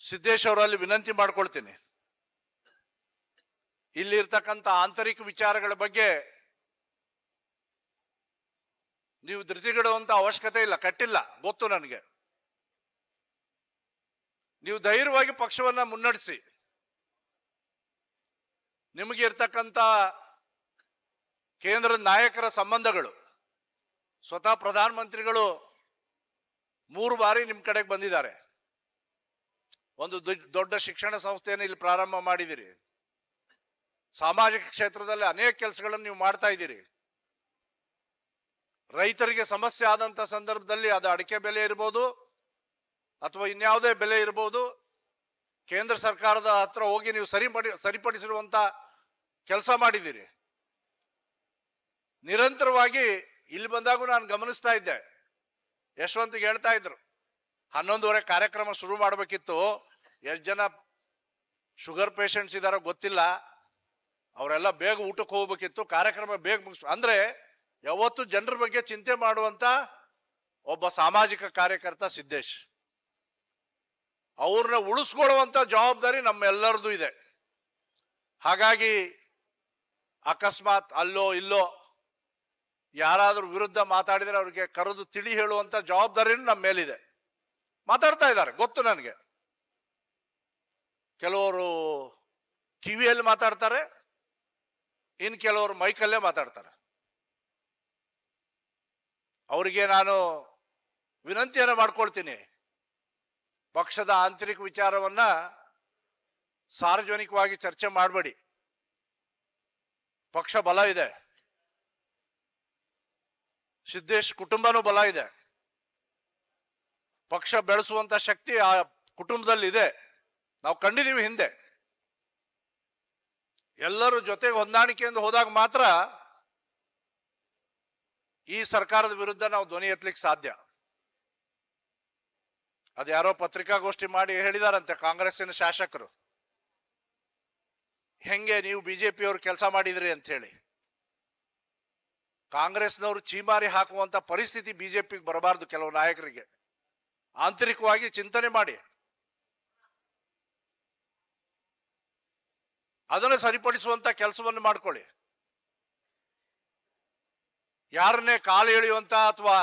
ಸಿದ್ದೇಶ್ ಅವರಲ್ಲಿ ವಿನಂತಿ ಮಾಡ್ಕೊಳ್ತೀನಿ, ಇಲ್ಲಿರ್ತಕ್ಕಂಥ ಆಂತರಿಕ ವಿಚಾರಗಳ ಬಗ್ಗೆ ನೀವು ಧೃತಿಗೆಡುವಂತ ಅವಶ್ಯಕತೆ ಇಲ್ಲ, ಕಟ್ಟಿಲ್ಲ, ಗೊತ್ತು ನನಗೆ. ನೀವು ಧೈರ್ಯವಾಗಿ ಪಕ್ಷವನ್ನ ಮುನ್ನಡೆಸಿ. ನಿಮಗೆ ಇರ್ತಕ್ಕಂಥ ಕೇಂದ್ರದ ನಾಯಕರ ಸಂಬಂಧಗಳು, ಸ್ವತಃ ಪ್ರಧಾನಮಂತ್ರಿಗಳು 3 ಬಾರಿ ನಿಮ್ ಕಡೆಗೆ ಬಂದಿದ್ದಾರೆ. ಒಂದು ದೊಡ್ಡ ಶಿಕ್ಷಣ ಸಂಸ್ಥೆಯನ್ನು ಇಲ್ಲಿ ಪ್ರಾರಂಭ ಮಾಡಿದಿರಿ. ಸಾಮಾಜಿಕ ಕ್ಷೇತ್ರದಲ್ಲಿ ಅನೇಕ ಕೆಲಸಗಳನ್ನು ನೀವು ಮಾಡ್ತಾ ಇದ್ದೀರಿ. ರೈತರಿಗೆ ಸಮಸ್ಯೆ ಆದಂತ ಸಂದರ್ಭದಲ್ಲಿ ಅದು ಅಡಿಕೆ ಬೆಲೆ ಇರ್ಬೋದು ಅಥವಾ ಇನ್ಯಾವುದೇ ಬೆಲೆ ಇರ್ಬೋದು, ಕೇಂದ್ರ ಸರ್ಕಾರದ ಹತ್ರ ಹೋಗಿ ನೀವು ಸರಿಪಡಿಸಿರುವಂತ ಕೆಲಸ ಮಾಡಿದ್ದೀರಿ. ನಿರಂತರವಾಗಿ ಇಲ್ಲಿ ಬಂದಾಗೂ ನಾನು ಗಮನಿಸ್ತಾ ಇದ್ದೆ, ಯಶವಂತ್ಗೆ ಹೇಳ್ತಾ ಇದ್ರು 11:30 ಕಾರ್ಯಕ್ರಮ ಶುರು ಮಾಡಬೇಕಿತ್ತು, ಎಷ್ಟು ಜನ ಶುಗರ್ ಪೇಷಂಟ್ಸ್ ಇದಾರೋ ಗೊತ್ತಿಲ್ಲ, ಅವರೆಲ್ಲ ಬೇಗ ಊಟಕ್ಕೆ ಹೋಗ್ಬೇಕಿತ್ತು, ಕಾರ್ಯಕ್ರಮ ಬೇಗ ಅಂದ್ರೆ ಯಾವತ್ತು ಜನರ ಬಗ್ಗೆ ಚಿಂತೆ ಮಾಡುವಂತ ಒಬ್ಬ ಸಾಮಾಜಿಕ ಕಾರ್ಯಕರ್ತ ಸಿದ್ದೇಶ್. ಅವ್ರನ್ನ ಉಳಿಸ್ಕೊಳ್ಳುವಂತ ಜವಾಬ್ದಾರಿ ನಮ್ಮೆಲ್ಲರದು ಇದೆ. ಹಾಗಾಗಿ ಅಕಸ್ಮಾತ್ ಅಲ್ಲೋ ಇಲ್ಲೋ ಯಾರಾದ್ರೂ ವಿರುದ್ಧ ಮಾತಾಡಿದ್ರೆ ಅವ್ರಿಗೆ ಕರೆದು ತಿಳಿ ಹೇಳುವಂತ ಜವಾಬ್ದಾರಿನೂ ನಮ್ಮ ಮೇಲಿದೆ. ಮಾತಾಡ್ತಾ ಇದ್ದಾರೆ, ಗೊತ್ತು ನನಗೆ. ಕೆಲವರು ಕಿವಿಯಲ್ಲಿ ಮಾತಾಡ್ತಾರೆ, ಇನ್ ಕೆಲವರು ಮೈಕಲ್ಲೇ ಮಾತಾಡ್ತಾರೆ. ಅವರಿಗೆ ನಾನು ವಿನಂತಿಯನ್ನು ಮಾಡ್ಕೊಳ್ತೀನಿ, ಪಕ್ಷದ ಆಂತರಿಕ ವಿಚಾರವನ್ನ ಸಾರ್ವಜನಿಕವಾಗಿ ಚರ್ಚೆ ಮಾಡಬೇಡಿ. ಪಕ್ಷ ಬಲ ಇದೆ, ಸಿದ್ದೇಶ್ ಕುಟುಂಬನೂ ಬಲ ಇದೆ, ಪಕ್ಷ ಬೆಳೆಸುವಂತ ಶಕ್ತಿ ಆ ಕುಟುಂಬದಲ್ಲಿ ಇದೆ. ನಾವು ಕಂಡಿದೀವಿ ಹಿಂದೆ. ಎಲ್ಲರೂ ಜೊತೆಗೆ ಹೊಂದಾಣಿಕೆಯಿಂದ ಹೋದಾಗ ಮಾತ್ರ ಈ ಸರ್ಕಾರದ ವಿರುದ್ಧ ನಾವು ಧ್ವನಿ ಎತ್ತಲಿಕ್ಕೆ ಸಾಧ್ಯ. ಅದ್ಯಾರೋ ಪತ್ರಿಕಾಗೋಷ್ಠಿ ಮಾಡಿ ಹೇಳಿದಾರಂತೆ ಕಾಂಗ್ರೆಸ್ಸಿನ ಶಾಸಕರು, ಹೆಂಗೆ ನೀವು ಬಿಜೆಪಿಯವರು ಕೆಲಸ ಮಾಡಿದ್ರಿ ಅಂತ ಹೇಳಿ. ಕಾಂಗ್ರೆಸ್ನವರು ಚೀಮಾರಿ ಹಾಕುವಂತ ಪರಿಸ್ಥಿತಿ ಬಿಜೆಪಿಗೆ ಬರಬಾರದು. ಕೆಲವು ನಾಯಕರಿಗೆ ಆಂತರಿಕವಾಗಿ ಚಿಂತನೆ ಮಾಡಿ ಅದನ್ನು ಸರಿಪಡಿಸುವಂತ ಕೆಲಸವನ್ನು ಮಾಡ್ಕೊಳ್ಳಿ. ಯಾರನ್ನೇ ಕಾಲು ಎಳೆಯುವಂತ ಅಥವಾ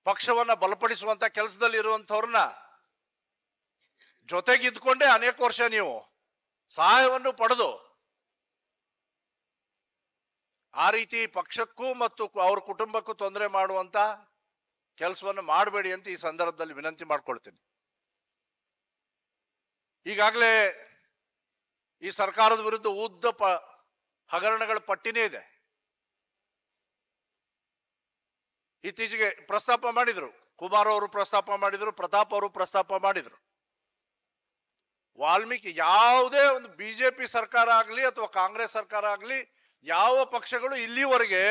ಪಕ್ಷವನ್ನ ಬಲಪಡಿಸುವಂತ ಕೆಲಸದಲ್ಲಿ ಇರುವಂತವ್ರನ್ನ ಜೊತೆಗಿದ್ಕೊಂಡೇ ಅನೇಕ ವರ್ಷ ನೀವು ಸಹಾಯವನ್ನು ಪಡೆದು ಆ ರೀತಿ ಪಕ್ಷಕ್ಕೂ ಮತ್ತು ಅವ್ರ ಕುಟುಂಬಕ್ಕೂ ತೊಂದರೆ ಮಾಡುವಂತ ಕೆಲಸವನ್ನು ಮಾಡಬೇಡಿ ಅಂತ ಈ ಸಂದರ್ಭದಲ್ಲಿ ವಿನಂತಿ ಮಾಡ್ಕೊಳ್ತೀನಿ. ಈಗಾಗಲೇ ಈ ಸರ್ಕಾರದ ವಿರುದ್ಧ ಉದ್ದ ಹಗರಣಗಳ ಪಟ್ಟಿನೇ ಇದೆ. ಇತ್ತೀಚೆಗೆ ಪ್ರಸ್ತಾಪ ಮಾಡಿದ್ರು, ಕುಮಾರ್ ಅವರು ಪ್ರಸ್ತಾಪ ಮಾಡಿದ್ರು, ಪ್ರತಾಪ್ ಅವರು ಪ್ರಸ್ತಾಪ ಮಾಡಿದ್ರು. ವಾಲ್ಮೀಕಿ ಯಾವುದೇ ಒಂದು ಬಿಜೆಪಿ ಸರ್ಕಾರ ಆಗಲಿ ಅಥವಾ ಕಾಂಗ್ರೆಸ್ ಸರ್ಕಾರ ಆಗಲಿ, ಯಾವ ಪಕ್ಷಗಳು ಇಲ್ಲಿವರೆಗೆ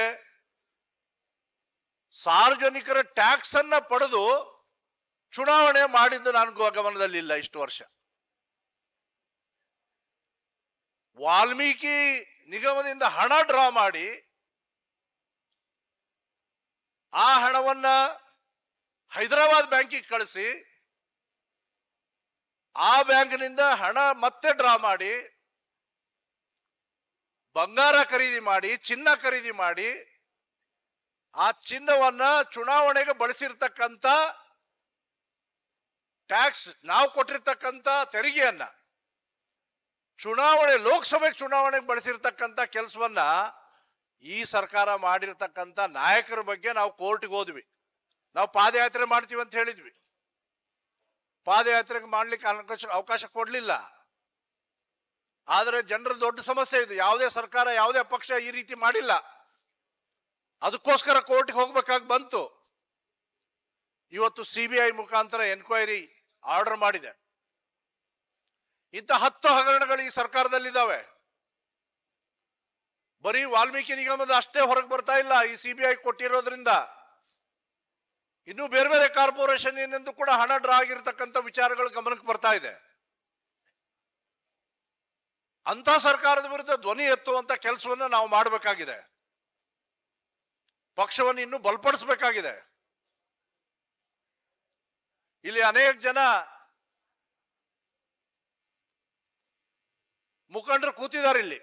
ಸಾರ್ವಜನಿಕರ ಟ್ಯಾಕ್ಸ್ ಅನ್ನ ಪಡೆದು ಚುನಾವಣೆ ಮಾಡಿದ್ದು ನಾನು ಗಮನದಲ್ಲಿ ಇಲ್ಲ ಇಷ್ಟು ವರ್ಷ. ವಾಲ್ಮೀಕಿ ನಿಗಮದಿಂದ ಹಣ ಡ್ರಾ ಮಾಡಿ ಆ ಹಣವನ್ನ ಹೈದರಾಬಾದ್ ಬ್ಯಾಂಕಿಗೆ ಕಳಿಸಿ ಆ ಬ್ಯಾಂಕ್ನಿಂದ ಹಣ ಮತ್ತೆ ಡ್ರಾ ಮಾಡಿ ಬಂಗಾರ ಖರೀದಿ ಮಾಡಿ, ಚಿನ್ನ ಖರೀದಿ ಮಾಡಿ, ಆ ಚಿನ್ನವನ್ನ ಚುನಾವಣೆಗೆ ಬಳಸಿರ್ತಕ್ಕಂಥ ಟ್ಯಾಕ್ಸ್, ನಾವು ಕೊಟ್ಟಿರ್ತಕ್ಕಂಥ ತೆರಿಗೆಯನ್ನ ಚುನಾವಣೆ, ಲೋಕಸಭೆಗೆ ಚುನಾವಣೆಗೆ ಬಳಸಿರ್ತಕ್ಕಂಥ ಕೆಲಸವನ್ನ ಈ ಸರ್ಕಾರ ಮಾಡಿರ್ತಕ್ಕಂಥ ನಾಯಕರ ಬಗ್ಗೆ ನಾವು ಕೋರ್ಟ್ಗೆ ಹೋದ್ವಿ. ನಾವು ಪಾದಯಾತ್ರೆ ಮಾಡ್ತೀವಿ ಅಂತ ಹೇಳಿದ್ವಿ, ಪಾದಯಾತ್ರೆಗೆ ಮಾಡ್ಲಿಕ್ಕೆ ಅವಕಾಶ ಕೊಡ್ಲಿಲ್ಲ. ಆದರೆ ಜನರ ದೊಡ್ಡ ಸಮಸ್ಯೆ ಇದು, ಯಾವುದೇ ಸರ್ಕಾರ ಯಾವುದೇ ಪಕ್ಷ ಈ ರೀತಿ ಮಾಡಿಲ್ಲ. ಅದಕ್ಕೋಸ್ಕರ ಕೋರ್ಟ್ಗೆ ಹೋಗ್ಬೇಕಾಗಿ ಬಂತು. ಇವತ್ತು ಸಿಬಿಐ ಮುಖಾಂತರ ಎನ್ಕ್ವೈರಿ ಆರ್ಡರ್ ಮಾಡಿದೆ. ಇಂಥ 10 ಹಗರಣಗಳು ಈ ಸರ್ಕಾರದಲ್ಲಿದ್ದಾವೆ. ಬರೀ ವಾಲ್ಮೀಕಿ ನಿಗಮದ ಅಷ್ಟೇ ಹೊರಗೆ ಬರ್ತಾ ಇಲ್ಲ ಈ ಸಿಬಿಐ ಕೊಟ್ಟಿರೋದ್ರಿಂದ. ಇನ್ನು ಬೇರೆ ಬೇರೆ ಕಾರ್ಪೊರೇಷನ್ ಏನೆಂದು ಕೂಡ ಹಣ ಡ್ರಾ ಆಗಿರ್ತಕ್ಕಂಥ ವಿಚಾರಗಳು ಗಮನಕ್ಕೆ ಬರ್ತಾ ಇದೆ. ಅಂತ ಸರ್ಕಾರದ ವಿರುದ್ಧ ಧ್ವನಿ ಎತ್ತುವಂತ ಕೆಲಸವನ್ನ ನಾವು ಮಾಡಬೇಕಾಗಿದೆ. ಪಕ್ಷವನ್ನು ಇನ್ನೂ ಬಲಪಡಿಸಬೇಕಾಗಿದೆ. ಇಲ್ಲಿ ಅನೇಕ ಜನ ಮುಖಂಡರು ಕೂತಿದ್ದಾರೆ. ಇಲ್ಲಿ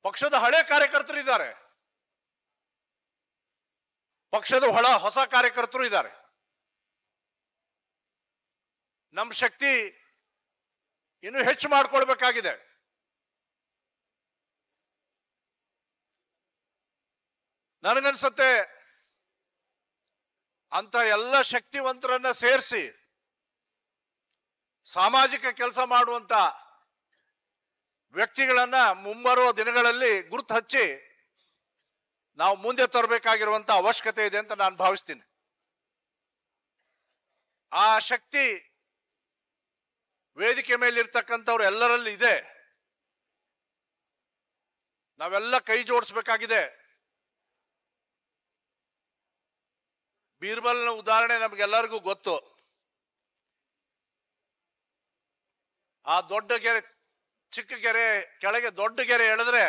ಪಕ್ಷದ ಹಳೆ ಕಾರ್ಯಕರ್ತರು ಇದ್ದಾರೆ, ಪಕ್ಷದ ಹೊಸ ಕಾರ್ಯಕರ್ತರು ಇದ್ದಾರೆ. ನಮ್ಮ ಶಕ್ತಿ ಇನ್ನು ಹೆಚ್ಚು ಮಾಡಿಕೊಳ್ಬೇಕಾಗಿದೆ. ನನಗನ್ಸುತ್ತೆ ಅಂತ ಎಲ್ಲ ಶಕ್ತಿವಂತರನ್ನ ಸೇರಿಸಿ ಸಾಮಾಜಿಕ ಕೆಲಸ ಮಾಡುವಂತ ವ್ಯಕ್ತಿಗಳನ್ನ ಮುಂಬರುವ ದಿನಗಳಲ್ಲಿ ಗುರುತು ಹಚ್ಚಿ ನಾವು ಮುಂದೆ ತರಬೇಕಾಗಿರುವಂತ ಅವಶ್ಯಕತೆ ಇದೆ ಅಂತ ನಾನು ಭಾವಿಸ್ತೀನಿ. ಆ ಶಕ್ತಿ ವೇದಿಕೆ ಮೇಲೆ ಇರ್ತಕ್ಕಂಥವ್ರು ಎಲ್ಲರಲ್ಲಿ ಇದೆ. ನಾವೆಲ್ಲ ಕೈ ಜೋಡಿಸ್ಬೇಕಾಗಿದೆ. ಬೀರ್ಬಲ್ನ ಉದಾಹರಣೆ ನಮ್ಗೆಲ್ಲರಿಗೂ ಗೊತ್ತು. ಆ ದೊಡ್ಡ ಗೆರೆ ಚಿಕ್ಕ ಗೆರೆ ಕೆಳಗೆ ದೊಡ್ಡ ಗೆರೆ ಎಳೆದ್ರೆ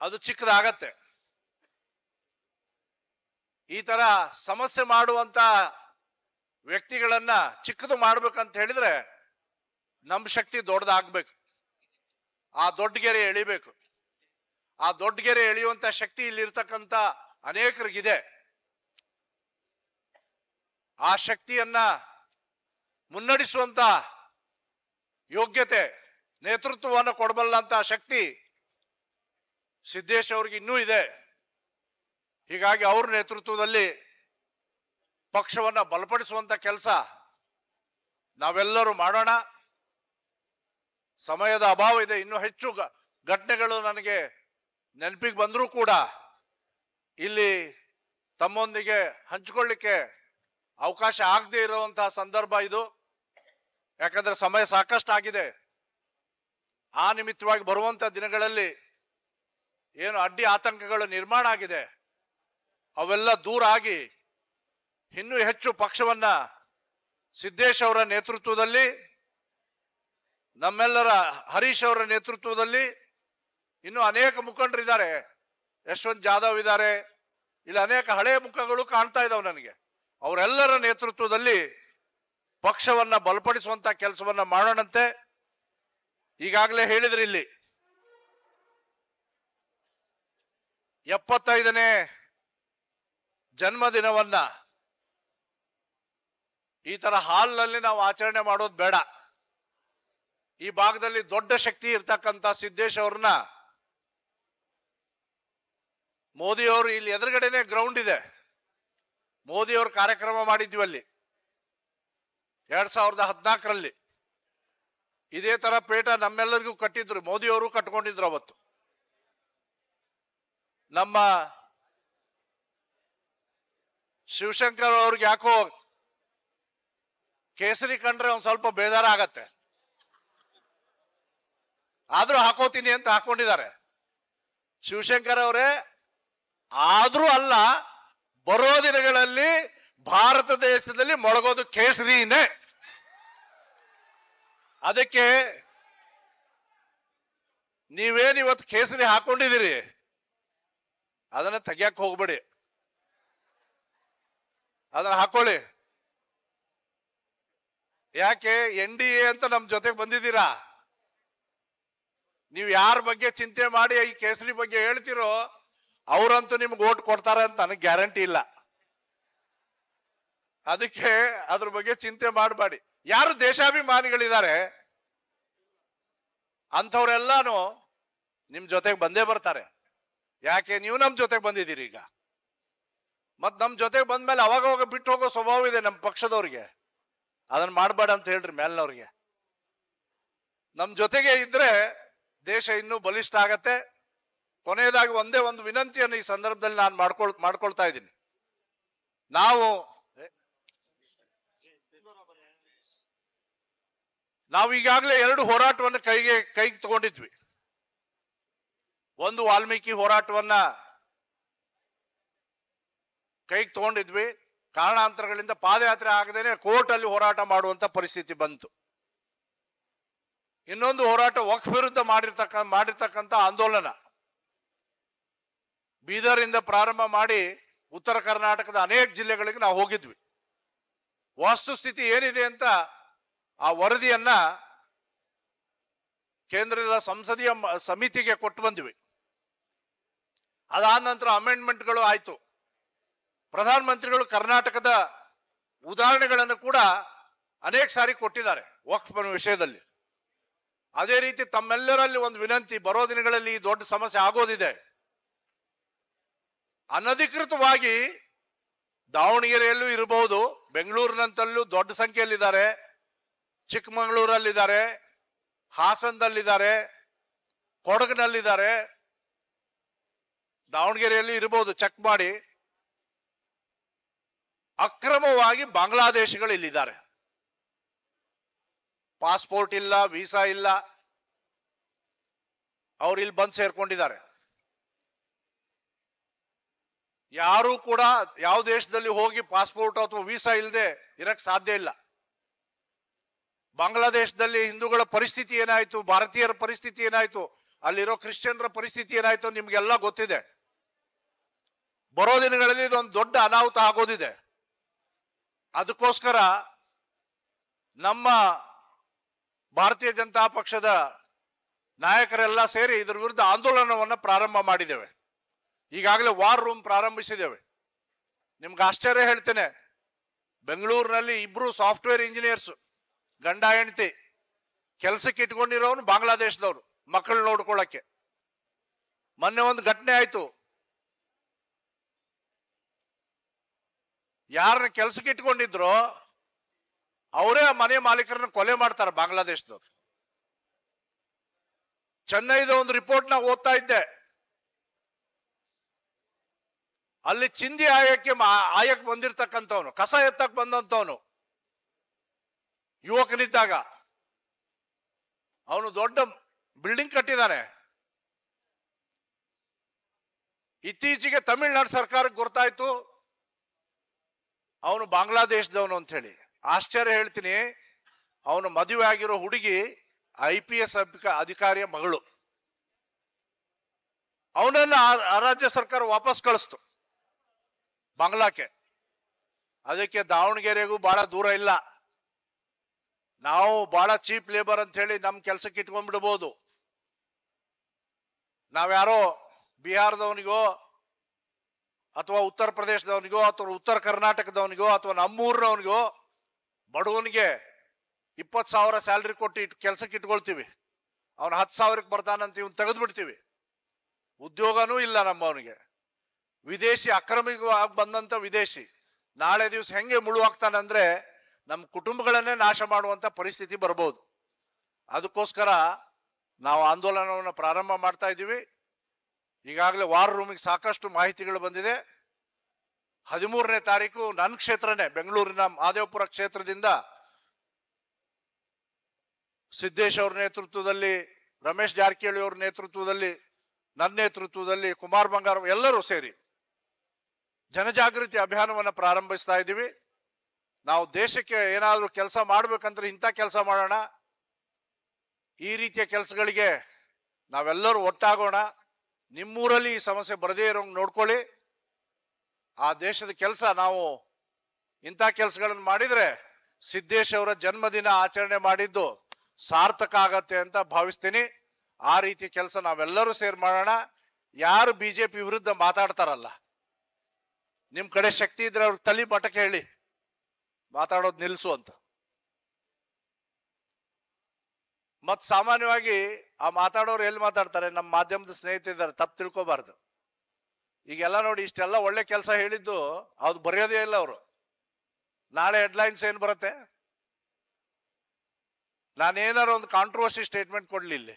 ಅದು ಚಿಕ್ಕದಾಗತ್ತೆ. ಈ ತರ ಸಮಸ್ಯೆ ಮಾಡುವಂತ ವ್ಯಕ್ತಿಗಳನ್ನ ಚಿಕ್ಕದು ಮಾಡ್ಬೇಕಂತ ಹೇಳಿದ್ರೆ ನಮ್ ಶಕ್ತಿ ದೊಡ್ಡದಾಗ್ಬೇಕು. ಆ ದೊಡ್ಡ ಗೆರೆ ಎಳಿಬೇಕು. ಆ ದೊಡ್ಡ ಗೆರೆ ಎಳೆಯುವಂತ ಶಕ್ತಿ ಇಲ್ಲಿರ್ತಕ್ಕಂಥ ಅನೇಕರಿಗಿದೆ. ಆ ಶಕ್ತಿಯನ್ನ ಮುನ್ನಡೆಸುವಂತ ಯೋಗ್ಯತೆ, ನೇತೃತ್ವವನ್ನು ಕೊಡಬಲ್ಲಂತ ಶಕ್ತಿ ಸಿದ್ದೇಶ್ ಅವ್ರಿಗೆ ಇನ್ನೂ ಇದೆ. ಹೀಗಾಗಿ ಅವ್ರ ನೇತೃತ್ವದಲ್ಲಿ ಪಕ್ಷವನ್ನ ಬಲಪಡಿಸುವಂತ ಕೆಲಸ ನಾವೆಲ್ಲರೂ ಮಾಡೋಣ. ಸಮಯದ ಅಭಾವ ಇದೆ. ಇನ್ನೂ ಹೆಚ್ಚು ಘಟನೆಗಳು ನನಗೆ ನೆನಪಿಗೆ ಬಂದರೂ ಕೂಡ ಇಲ್ಲಿ ತಮ್ಮೊಂದಿಗೆ ಹಂಚಿಕೊಳ್ಳಿಕ್ಕೆ ಅವಕಾಶ ಆಗದೆ ಇರುವಂತಹ ಸಂದರ್ಭ ಇದು. ಯಾಕಂದ್ರೆ ಸಮಯ ಸಾಕಷ್ಟು ಆಗಿದೆ. ಆ ನಿಮಿತ್ತವಾಗಿ ಬರುವಂತ ದಿನಗಳಲ್ಲಿ ಏನು ಅಡ್ಡಿ ಆತಂಕಗಳು ನಿರ್ಮಾಣ ಆಗಿದೆ ಅವೆಲ್ಲ ದೂರ ಆಗಿ ಇನ್ನೂ ಹೆಚ್ಚು ಪಕ್ಷವನ್ನ ಸಿದ್ದೇಶ್ ಅವರ ನೇತೃತ್ವದಲ್ಲಿ, ನಮ್ಮೆಲ್ಲರ ಹರೀಶ್ ಅವರ ನೇತೃತ್ವದಲ್ಲಿ, ಇನ್ನು ಅನೇಕ ಮುಖಂಡರಿದ್ದಾರೆ, ಯಶವಂತ್ ಜಾಧವ್ ಇದ್ದಾರೆ, ಇಲ್ಲಿ ಅನೇಕ ಹಳೆಯ ಮುಖಗಳು ಕಾಣ್ತಾ ಇದಾವೆ ನನಗೆ. ಅವರೆಲ್ಲರ ನೇತೃತ್ವದಲ್ಲಿ ಪಕ್ಷವನ್ನ ಬಲಪಡಿಸುವಂತ ಕೆಲಸವನ್ನ ಮಾಡೋಣಂತೆ. ಈಗಾಗಲೇ ಹೇಳಿದ್ರಿ ಇಲ್ಲಿ 75ನೇ ಜನ್ಮದಿನವನ್ನ ಈ ತರ ಹಾಲ್ನಲ್ಲಿ ನಾವು ಆಚರಣೆ ಮಾಡೋದು ಬೇಡ. ಈ ಭಾಗದಲ್ಲಿ ದೊಡ್ಡ ಶಕ್ತಿ ಇರ್ತಕ್ಕಂಥ ಸಿದ್ದೇಶ್ ಅವ್ರನ್ನ ಮೋದಿ ಅವರು ಇಲ್ಲಿ ಎದುರುಗಡೆನೆ ಗ್ರೌಂಡ್ ಇದೆ. ಮೋದಿ ಅವರು ಕಾರ್ಯಕ್ರಮ ಮಾಡಿದ್ವಿ ಅಲ್ಲಿ 2014ರಲ್ಲಿ. ಇದೇ ತರ ಪೇಟ ನಮ್ಮೆಲ್ಲರಿಗೂ ಕಟ್ಟಿದ್ರು, ಮೋದಿ ಅವರು ಕಟ್ಕೊಂಡಿದ್ರು ಅವತ್ತು. ನಮ್ಮ ಶಿವಶಂಕರ್ ಅವ್ರಿಗೆ ಯಾಕೋ ಕೇಸರಿ ಕಂಡ್ರೆ ಒಂದ್ ಸ್ವಲ್ಪ ಬೇಜಾರ ಆಗತ್ತೆ, ಆದ್ರೂ ಹಾಕೋತೀನಿ ಅಂತ ಹಾಕೊಂಡಿದ್ದಾರೆ. ಶಿವಶಂಕರ್ ಅವರೇ, ಆದ್ರೂ ಅಲ್ಲ, ಬರೋ ದಿನಗಳಲ್ಲಿ ಭಾರತ ದೇಶದಲ್ಲಿ ಮೊಳಗೋದು ಕೇಸರಿನೇ. ಅದಕ್ಕೆ ನೀವೇನ್ ಇವತ್ತು ಕೇಸರಿ ಹಾಕೊಂಡಿದ್ದೀರಿ ಅದನ್ನ ತೆಗಿಯಕ್ ಹೋಗ್ಬೇಡಿ, ಅದನ್ನ ಹಾಕೊಳ್ಳಿ. ಯಾಕೆ NDA ಅಂತ ನಮ್ ಜೊತೆಗೆ ಬಂದಿದ್ದೀರಾ? ನೀವು ಯಾರ ಬಗ್ಗೆ ಚಿಂತೆ ಮಾಡಿ ಈ ಕೇಸರಿ ಬಗ್ಗೆ ಹೇಳ್ತಿರೋ ಅವರಂತೂ ನಿಮ್ಗೆ ಓಟ್ ಕೊಡ್ತಾರೆ ಅಂತ ನನಗೆ ಗ್ಯಾರಂಟಿ ಇಲ್ಲ. ಅದಕ್ಕೆ ಅದ್ರ ಬಗ್ಗೆ ಚಿಂತೆ ಮಾಡಬೇಡಿ. ಯಾರು ದೇಶಾಭಿಮಾನಿಗಳಿದ್ದಾರೆ ಅಂಥವ್ರೆಲ್ಲಾನು ನಿಮ್ ಜೊತೆಗೆ ಬಂದೇ ಬರ್ತಾರೆ. ಯಾಕೆ ನೀವು ನಮ್ ಜೊತೆಗೆ ಬಂದಿದ್ದೀರಿ. ಈಗ ಮತ್ ನಮ್ ಜೊತೆಗೆ ಬಂದ್ಮೇಲೆ ಅವಾಗ ಬಿಟ್ಟು ಹೋಗೋ ಸ್ವಭಾವ ಇದೆ ನಮ್ಮ ಪಕ್ಷದವ್ರಿಗೆ. ಅದನ್ನ ಮಾಡಬೇಡ ಅಂತ ಹೇಳ್ರಿ ಮೇಲ್ನವ್ರಿಗೆ. ನಮ್ ಜೊತೆಗೆ ಇದ್ರೆ ದೇಶ ಇನ್ನೂ ಬಲಿಷ್ಠ ಆಗತ್ತೆ. ಕೊನೆಯದಾಗಿ ಒಂದೇ ಒಂದು ವಿನಂತಿಯನ್ನು ಈ ಸಂದರ್ಭದಲ್ಲಿ ನಾನು ಮಾಡ್ಕೊಳ್ತಾ ಇದ್ದೀನಿ. ನಾವು ಈಗಾಗಲೇ 2 ಹೋರಾಟವನ್ನು ಕೈಗೆ ತಗೊಂಡಿದ್ವಿ. ಒಂದು ವಾಲ್ಮೀಕಿ ಹೋರಾಟವನ್ನ ಕೈಗೆ ತಗೊಂಡಿದ್ವಿ. ಕಾರಣಾಂತರಗಳಿಂದ ಪಾದಯಾತ್ರೆ ಆಗದೇನೆ ಕೋರ್ಟ್ ಅಲ್ಲಿ ಹೋರಾಟ ಮಾಡುವಂತ ಪರಿಸ್ಥಿತಿ ಬಂತು. ಇನ್ನೊಂದು ಹೋರಾಟ ವಕ್ಫ್ ವಿರುದ್ಧ ಮಾಡಿರ್ತಕ್ಕಂಥ ಆಂದೋಲನ. ಬೀದರ್ ಇಂದ ಪ್ರಾರಂಭ ಮಾಡಿ ಉತ್ತರ ಕರ್ನಾಟಕದ ಅನೇಕ ಜಿಲ್ಲೆಗಳಿಗೆ ನಾವು ಹೋಗಿದ್ವಿ. ವಾಸ್ತುಸ್ಥಿತಿ ಏನಿದೆ ಅಂತ ಆ ವರದಿಯನ್ನ ಕೇಂದ್ರದ ಸಂಸದೀಯ ಸಮಿತಿಗೆ ಕೊಟ್ಟು ಬಂದ್ವಿ. ಅದಾದ ನಂತರ ಅಮೆಂಡ್ಮೆಂಟ್ಗಳು ಆಯ್ತು. ಪ್ರಧಾನ ಮಂತ್ರಿಗಳು ಕರ್ನಾಟಕದ ಉದಾಹರಣೆಗಳನ್ನು ಕೂಡ ಅನೇಕ ಸಾರಿ ಕೊಟ್ಟಿದ್ದಾರೆ ವಕ್ಫ್ ವಿಷಯದಲ್ಲಿ. ಅದೇ ರೀತಿ ತಮ್ಮೆಲ್ಲರಲ್ಲಿ ಒಂದು ವಿನಂತಿ, ಬರೋ ದಿನಗಳಲ್ಲಿ ಈ ದೊಡ್ಡ ಸಮಸ್ಯೆ ಆಗೋದಿದೆ. ಅನಧಿಕೃತವಾಗಿ ದಾವಣಗೆರೆಯಲ್ಲೂ ಇರಬಹುದು, ಬೆಂಗಳೂರಿನಂತಲ್ಲೂ ದೊಡ್ಡ ಸಂಖ್ಯೆಯಲ್ಲಿದ್ದಾರೆ, ಚಿಕ್ಕಮಗಳೂರಲ್ಲಿದ್ದಾರೆ, ಹಾಸನದಲ್ಲಿದ್ದಾರೆ, ಕೊಡಗಿನಲ್ಲಿದ್ದಾರೆ, ದಾವಣಗೆರೆಯಲ್ಲಿ ಇರಬಹುದು. ಚೆಕ್ ಮಾಡಿ. ಅಕ್ರಮವಾಗಿ ಬಾಂಗ್ಲಾದೇಶಗಳು ಇಲ್ಲಿದ್ದಾರೆ. ಪಾಸ್ಪೋರ್ಟ್ ಇಲ್ಲ, ವೀಸಾ ಇಲ್ಲ, ಅವ್ರು ಇಲ್ಲಿ ಬಂದು ಸೇರ್ಕೊಂಡಿದ್ದಾರೆ. ಯಾರು ಕೂಡ ಯಾವ ದೇಶದಲ್ಲಿ ಹೋಗಿ ಪಾಸ್ಪೋರ್ಟ್ ಅಥವಾ ವೀಸಾ ಇಲ್ಲದೆ ಇರಕ್ ಸಾಧ್ಯ ಇಲ್ಲ. ಬಾಂಗ್ಲಾದೇಶದಲ್ಲಿ ಹಿಂದೂಗಳ ಪರಿಸ್ಥಿತಿ ಏನಾಯ್ತು, ಭಾರತೀಯರ ಪರಿಸ್ಥಿತಿ ಏನಾಯ್ತು, ಅಲ್ಲಿರೋ ಕ್ರಿಶ್ಚಿಯನ್ರ ಪರಿಸ್ಥಿತಿ ಏನಾಯ್ತು ನಿಮ್ಗೆಲ್ಲ ಗೊತ್ತಿದೆ. ಬರೋ ದಿನಗಳಲ್ಲಿ ಇದೊಂದು ದೊಡ್ಡ ಅನಾಹುತ ಆಗೋದಿದೆ. ಅದಕ್ಕೋಸ್ಕರ ನಮ್ಮ ಭಾರತೀಯ ಜನತಾ ಪಕ್ಷದ ನಾಯಕರೆಲ್ಲ ಸೇರಿ ಇದರ ವಿರುದ್ಧ ಆಂದೋಲನವನ್ನ ಪ್ರಾರಂಭ ಮಾಡಿದ್ದೇವೆ. ಈಗಾಗಲೇ ವಾರ್ ರೂಮ್ ಪ್ರಾರಂಭಿಸಿದ್ದೇವೆ. ನಿಮ್ಗೆ ಆಶ್ಚರ್ಯ ಹೇಳ್ತೇನೆ, ಬೆಂಗಳೂರಿನಲ್ಲಿ ಇಬ್ರು ಸಾಫ್ಟ್ವೇರ್ ಇಂಜಿನಿಯರ್ಸ್ ಗಂಡ ಹೆಂಡತಿ ಕೆಲಸಕ್ಕೆ ಇಟ್ಕೊಂಡಿರೋನು ಬಾಂಗ್ಲಾದೇಶದವ್ರು ಮಕ್ಕಳು ನೋಡ್ಕೊಳ್ಳಕ್ಕೆ. ಮೊನ್ನೆ ಒಂದು ಘಟನೆ ಆಯ್ತು. ಯಾರನ್ನ ಕೆಲಸಕ್ಕೆ ಇಟ್ಕೊಂಡಿದ್ರೋ ಅವರೇ ಆ ಮನೆ ಮಾಲೀಕರನ್ನ ಕೊಲೆ ಮಾಡ್ತಾರೆ ಬಾಂಗ್ಲಾದೇಶದವ್ರು. ಚೆನ್ನೈದ ಒಂದು ರಿಪೋರ್ಟ್ ನ ಓದ್ತಾ ಇದ್ದೆ. ಅಲ್ಲಿ ಚಿಂದಿ ಆಯಕ್ಕೆ ಬಂದಿರ್ತಕ್ಕಂಥವನು, ಕಸ ಎತ್ತಕ್ ಬಂದಂತವನು ಯುವಕನಿದ್ದಾಗ ಅವನು ದೊಡ್ಡ ಬಿಲ್ಡಿಂಗ್ ಕಟ್ಟಿದ್ದಾನೆ. ಇತ್ತೀಚೆಗೆ ತಮಿಳುನಾಡು ಸರ್ಕಾರಕ್ಕೆ ಗೊತ್ತಾಯ್ತು ಅವನು ಬಾಂಗ್ಲಾದೇಶದವನು ಅಂತ ಹೇಳಿ. ಆಶ್ಚರ್ಯ ಹೇಳ್ತೀನಿ, ಅವನು ಮದುವೆ ಆಗಿರೋ ಹುಡುಗಿ IPS ಅಧಿಕಾರಿಯ ಮಗಳು. ಅವನನ್ನ ಆ ರಾಜ್ಯ ಸರ್ಕಾರ ವಾಪಸ್ ಕಳಿಸ್ತು ಬಾಂಗ್ಲಾಕ್ಕೆ. ಅದಕ್ಕೆ ದಾವಣಗೆರೆಗೂ ಬಹಳ ದೂರ ಇಲ್ಲ. ನಾವು ಬಹಳ ಚೀಪ್ ಲೇಬರ್ ಅಂತ ಹೇಳಿ ನಮ್ ಕೆಲ್ಸಕ್ಕೆ ಇಟ್ಕೊಂಡ್ಬಿಡ್ಬೋದು. ನಾವ್ಯಾರೋ ಬಿಹಾರದವನಿಗೋ ಅಥವಾ ಉತ್ತರ ಪ್ರದೇಶದವನಿಗೋ ಅಥವಾ ಉತ್ತರ ಕರ್ನಾಟಕದವನಿಗೋ ಅಥವಾ ನಮ್ಮೂರಿನವನಿಗೋ ಬಡವನಿಗೆ 20,000 ಸ್ಯಾಲ್ರಿ ಕೊಟ್ಟು ಕೆಲ್ಸಕ್ಕೆ ಇಟ್ಕೊಳ್ತೀವಿ. ಅವನು 10,000ಕ್ಕೆ ಬರ್ತಾನಂತ ಇವ್ನು ತೆಗೆದು ಬಿಡ್ತೀವಿ. ಉದ್ಯೋಗನೂ ಇಲ್ಲ ನಮ್ಮವನಿಗೆ. ವಿದೇಶಿ ಅಕ್ರಮಿಕವಾಗಿ ಬಂದಂತ ವಿದೇಶಿ ನಾಳೆ ದಿವಸ ಹೆಂಗೆ ಮುಳುವಾಗ್ತಾನಂದ್ರೆ ನಮ್ಮ ಕುಟುಂಬಗಳನ್ನೇ ನಾಶ ಮಾಡುವಂತ ಪರಿಸ್ಥಿತಿ ಬರಬಹುದು. ಅದಕ್ಕೋಸ್ಕರ ನಾವು ಆಂದೋಲನವನ್ನು ಪ್ರಾರಂಭ ಮಾಡ್ತಾ ಇದ್ದೀವಿ. ಈಗಾಗಲೇ ವಾರ್ ರೂಮಿಗೆ ಸಾಕಷ್ಟು ಮಾಹಿತಿಗಳು ಬಂದಿದೆ. 13ನೇ ತಾರೀಕು ನನ್ನ ಕ್ಷೇತ್ರನೇ ಬೆಂಗಳೂರಿನ ಮಹದೇವಪುರ ಕ್ಷೇತ್ರದಿಂದ ಸಿದ್ದೇಶ್ ಅವ್ರ ನೇತೃತ್ವದಲ್ಲಿ, ರಮೇಶ್ ಜಾರಕಿಹೊಳಿ ಅವ್ರ ನೇತೃತ್ವದಲ್ಲಿ, ನನ್ನ ನೇತೃತ್ವದಲ್ಲಿ, ಕುಮಾರ್ ಬಂಗಾರಪ್ಪ ಎಲ್ಲರೂ ಸೇರಿ ಜನಜಾಗೃತಿ ಅಭಿಯಾನವನ್ನು ಪ್ರಾರಂಭಿಸ್ತಾ ಇದ್ದೀವಿ. ನಾವು ದೇಶಕ್ಕೆ ಏನಾದ್ರೂ ಕೆಲಸ ಮಾಡ್ಬೇಕಂದ್ರೆ ಇಂಥ ಕೆಲಸ ಮಾಡೋಣ. ಈ ರೀತಿಯ ಕೆಲಸಗಳಿಗೆ ನಾವೆಲ್ಲರೂ ಒಟ್ಟಾಗೋಣ. ನಿಮ್ಮೂರಲ್ಲಿ ಈ ಸಮಸ್ಯೆ ಬರದೇ ಇರೋಂಗ್ ನೋಡ್ಕೊಳ್ಳಿ. ಆ ದೇಶದ ಕೆಲಸ ನಾವು ಇಂಥ ಕೆಲಸಗಳನ್ನು ಮಾಡಿದ್ರೆ ಸಿದ್ದೇಶ್ ಅವರ ಜನ್ಮದಿನ ಆಚರಣೆ ಮಾಡಿದ್ದು ಸಾರ್ಥಕ ಆಗತ್ತೆ ಅಂತ ಭಾವಿಸ್ತೀನಿ. ಆ ರೀತಿ ಕೆಲಸ ನಾವೆಲ್ಲರೂ ಸೇರಿ ಮಾಡೋಣ. ಯಾರು ಬಿಜೆಪಿ ವಿರುದ್ಧ ಮಾತಾಡ್ತಾರಲ್ಲ, ನಿಮ್ ಕಡೆ ಶಕ್ತಿ ಇದ್ರೆ ಅವ್ರಿಗೆ ತಲೆ ಮಠಕ್ಕೆ ಹೇಳಿ ಮಾತಾಡೋದು ನಿಲ್ಸು ಅಂತ. ಮತ್ ಸಾಮಾನ್ಯವಾಗಿ ಆ ಮಾತಾಡೋರು ಎಲ್ಲಿ ಮಾತಾಡ್ತಾರೆ, ನಮ್ಮ ಮಾಧ್ಯಮದ ಸ್ನೇಹಿತರಿದ್ದಾರೆ, ತಪ್ಪು ತಿಳ್ಕೋಬಾರ್ದು. ಈಗೆಲ್ಲ ನೋಡಿ, ಇಷ್ಟೆಲ್ಲ ಒಳ್ಳೆ ಕೆಲಸ ಹೇಳಿದ್ದು ಅದು ಬರೆಯೋದೇ ಇಲ್ಲ ಅವರು. ನಾಳೆ ಹೆಡ್ಲೈನ್ಸ್ ಏನ್ ಬರುತ್ತೆ? ನಾನೇನಾರು ಒಂದು ಕಾಂಟ್ರವರ್ಸಿ ಸ್ಟೇಟ್ಮೆಂಟ್ ಕೊಡ್ಲಿ ಇಲ್ಲಿ,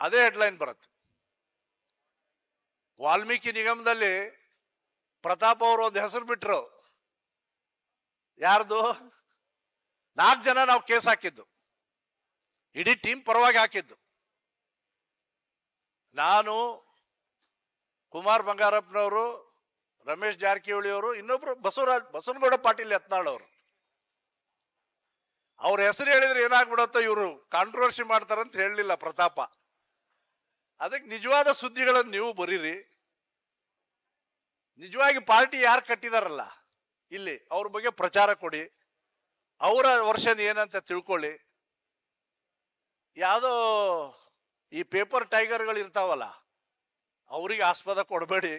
ಅದೇ ಹೆಡ್ಲೈನ್ ಬರುತ್ತೆ. ವಾಲ್ಮೀಕಿ ನಿಗಮದಲ್ಲಿ ಪ್ರತಾಪ್ ಅವರು ಒಂದು ಹೆಸರು ಬಿಟ್ರು. ಯಾರ್ದು? 4 ಜನ ನಾವು ಕೇಸ್ ಹಾಕಿದ್ದು, ಇಡೀ ಟೀಮ್ ಪರವಾಗಿ ಹಾಕಿದ್ದು. ನಾನು, ಕುಮಾರ್ ಬಂಗಾರಪ್ಪನವರು, ರಮೇಶ್ ಜಾರಕಿಹೊಳಿ ಅವರು, ಇನ್ನೊಬ್ರು ಬಸವನಗೌಡ ಪಾಟೀಲ್ ಯತ್ನಾಳ್ ಅವರು. ಅವ್ರ ಹೆಸರು ಹೇಳಿದ್ರೆ ಏನಾಗ್ಬಿಡತ್ತೋ, ಇವರು ಕಾಂಟ್ರವರ್ಸಿ ಮಾಡ್ತಾರಂತ ಹೇಳಲಿಲ್ಲ ಪ್ರತಾಪ. ಅದಕ್ಕೆ ನಿಜವಾದ ಸುದ್ದಿಗಳನ್ನು ನೀವು ಬರೀರಿ. ನಿಜವಾಗಿ ಪಾರ್ಟಿ ಯಾರು ಕಟ್ಟಿದಾರಲ್ಲ ಇಲ್ಲಿ ಅವ್ರ ಬಗ್ಗೆ ಪ್ರಚಾರ ಕೊಡಿ. ಅವರ ವರ್ಷನ್ ಏನಂತ ತಿಳ್ಕೊಳ್ಳಿ. ಯಾವ್ದೋ ಈ ಪೇಪರ್ ಟೈಗರ್ಗಳು ಇರ್ತಾವಲ್ಲ, ಅವರಿಗೆ ಆಸ್ಪದ ಕೊಡಬೇಡಿ.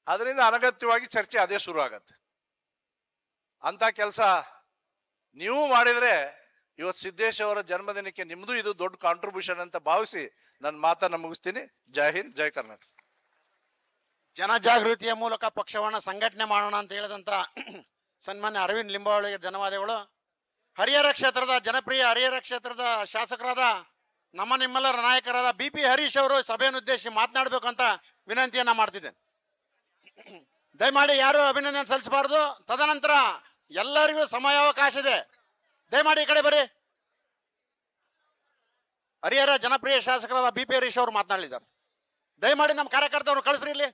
ಅದರಿಂದ ಅನಗತ್ಯವಾಗಿ ಚರ್ಚೆ ಅದೇ ಶುರು ಆಗತ್ತೆ. ಅಂತ ಕೆಲಸ ನೀವು ಮಾಡಿದ್ರೆ ಇವತ್ತು ಸಿದ್ದೇಶ್ ಅವರ ಜನ್ಮದಿನಕ್ಕೆ ನಿಮ್ದು ಇದು ದೊಡ್ಡ ಕಾಂಟ್ರಿಬ್ಯೂಷನ್ ಅಂತ ಭಾವಿಸಿ ನನ್ನ ಮಾತನ್ನ ಮುಗಿಸ್ತೀನಿ. ಜೈ ಹಿಂದ್, ಜೈ ಕರ್ನಾಟಕ. ಜನಜಾಗೃತಿಯ ಮೂಲಕ ಪಕ್ಷವನ್ನ ಸಂಘಟನೆ ಮಾಡೋಣ ಅಂತ ಹೇಳಿದಂತ ಸನ್ಮಾನ್ಯ ಅರವಿಂದ್ ಲಿಂಬಾವಳಿಗೆ ಧನ್ಯವಾದಗಳು. ಜನಪ್ರಿಯ ಹರಿಹರ ಕ್ಷೇತ್ರದ ಶಾಸಕರಾದ ನಮ್ಮ ನಿಮ್ಮೆಲ್ಲರ ನಾಯಕರಾದ BP ಹರೀಶ್ ಅವರು ಸಭೆಯನ್ನು ಉದ್ದೇಶಿಸಿ ಮಾತನಾಡಬೇಕಂತ ವಿನಂತಿಯನ್ನ ಮಾಡ್ತಿದ್ದೇನೆ. ದಯಮಾಡಿ ಯಾರು ಅಭಿನಂದನೆ ಸಲ್ಲಿಸಬಾರದು. ತದನಂತರ ಎಲ್ಲರಿಗೂ ಸಮಯಾವಕಾಶ ಇದೆ. ದಯಮಾಡಿ ಈ ಕಡೆ ಬರ್ರಿ. ಹರಿಹರ ಜನಪ್ರಿಯ ಶಾಸಕರಾದ BP ಹರೀಶ್ ಅವರು ಮಾತನಾಡಲಿದ್ದಾರೆ. ದಯಮಾಡಿ ನಮ್ಮ ಕಾರ್ಯಕರ್ತರು ಕಳಿಸ್ರಿ ಇಲ್ಲಿ.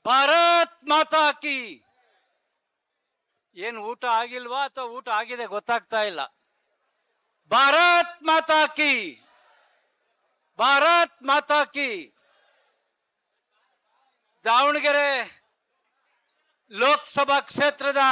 ಭಾರತ್ ಮಾತಾ ಕಿ. ಏನ್ ಊಟ ಆಗಿಲ್ವಾ ಅಥವಾ ಊಟ ಆಗಿದೆ ಗೊತ್ತಾಗ್ತಾ ಇಲ್ಲ. ಭಾರತ್ ಮಾತಾ ಕಿ, ಭಾರತ್ ಮಾತಾ ಕಿ. ದಾವಣಗೆರೆ ಲೋಕಸಭಾ ಕ್ಷೇತ್ರದ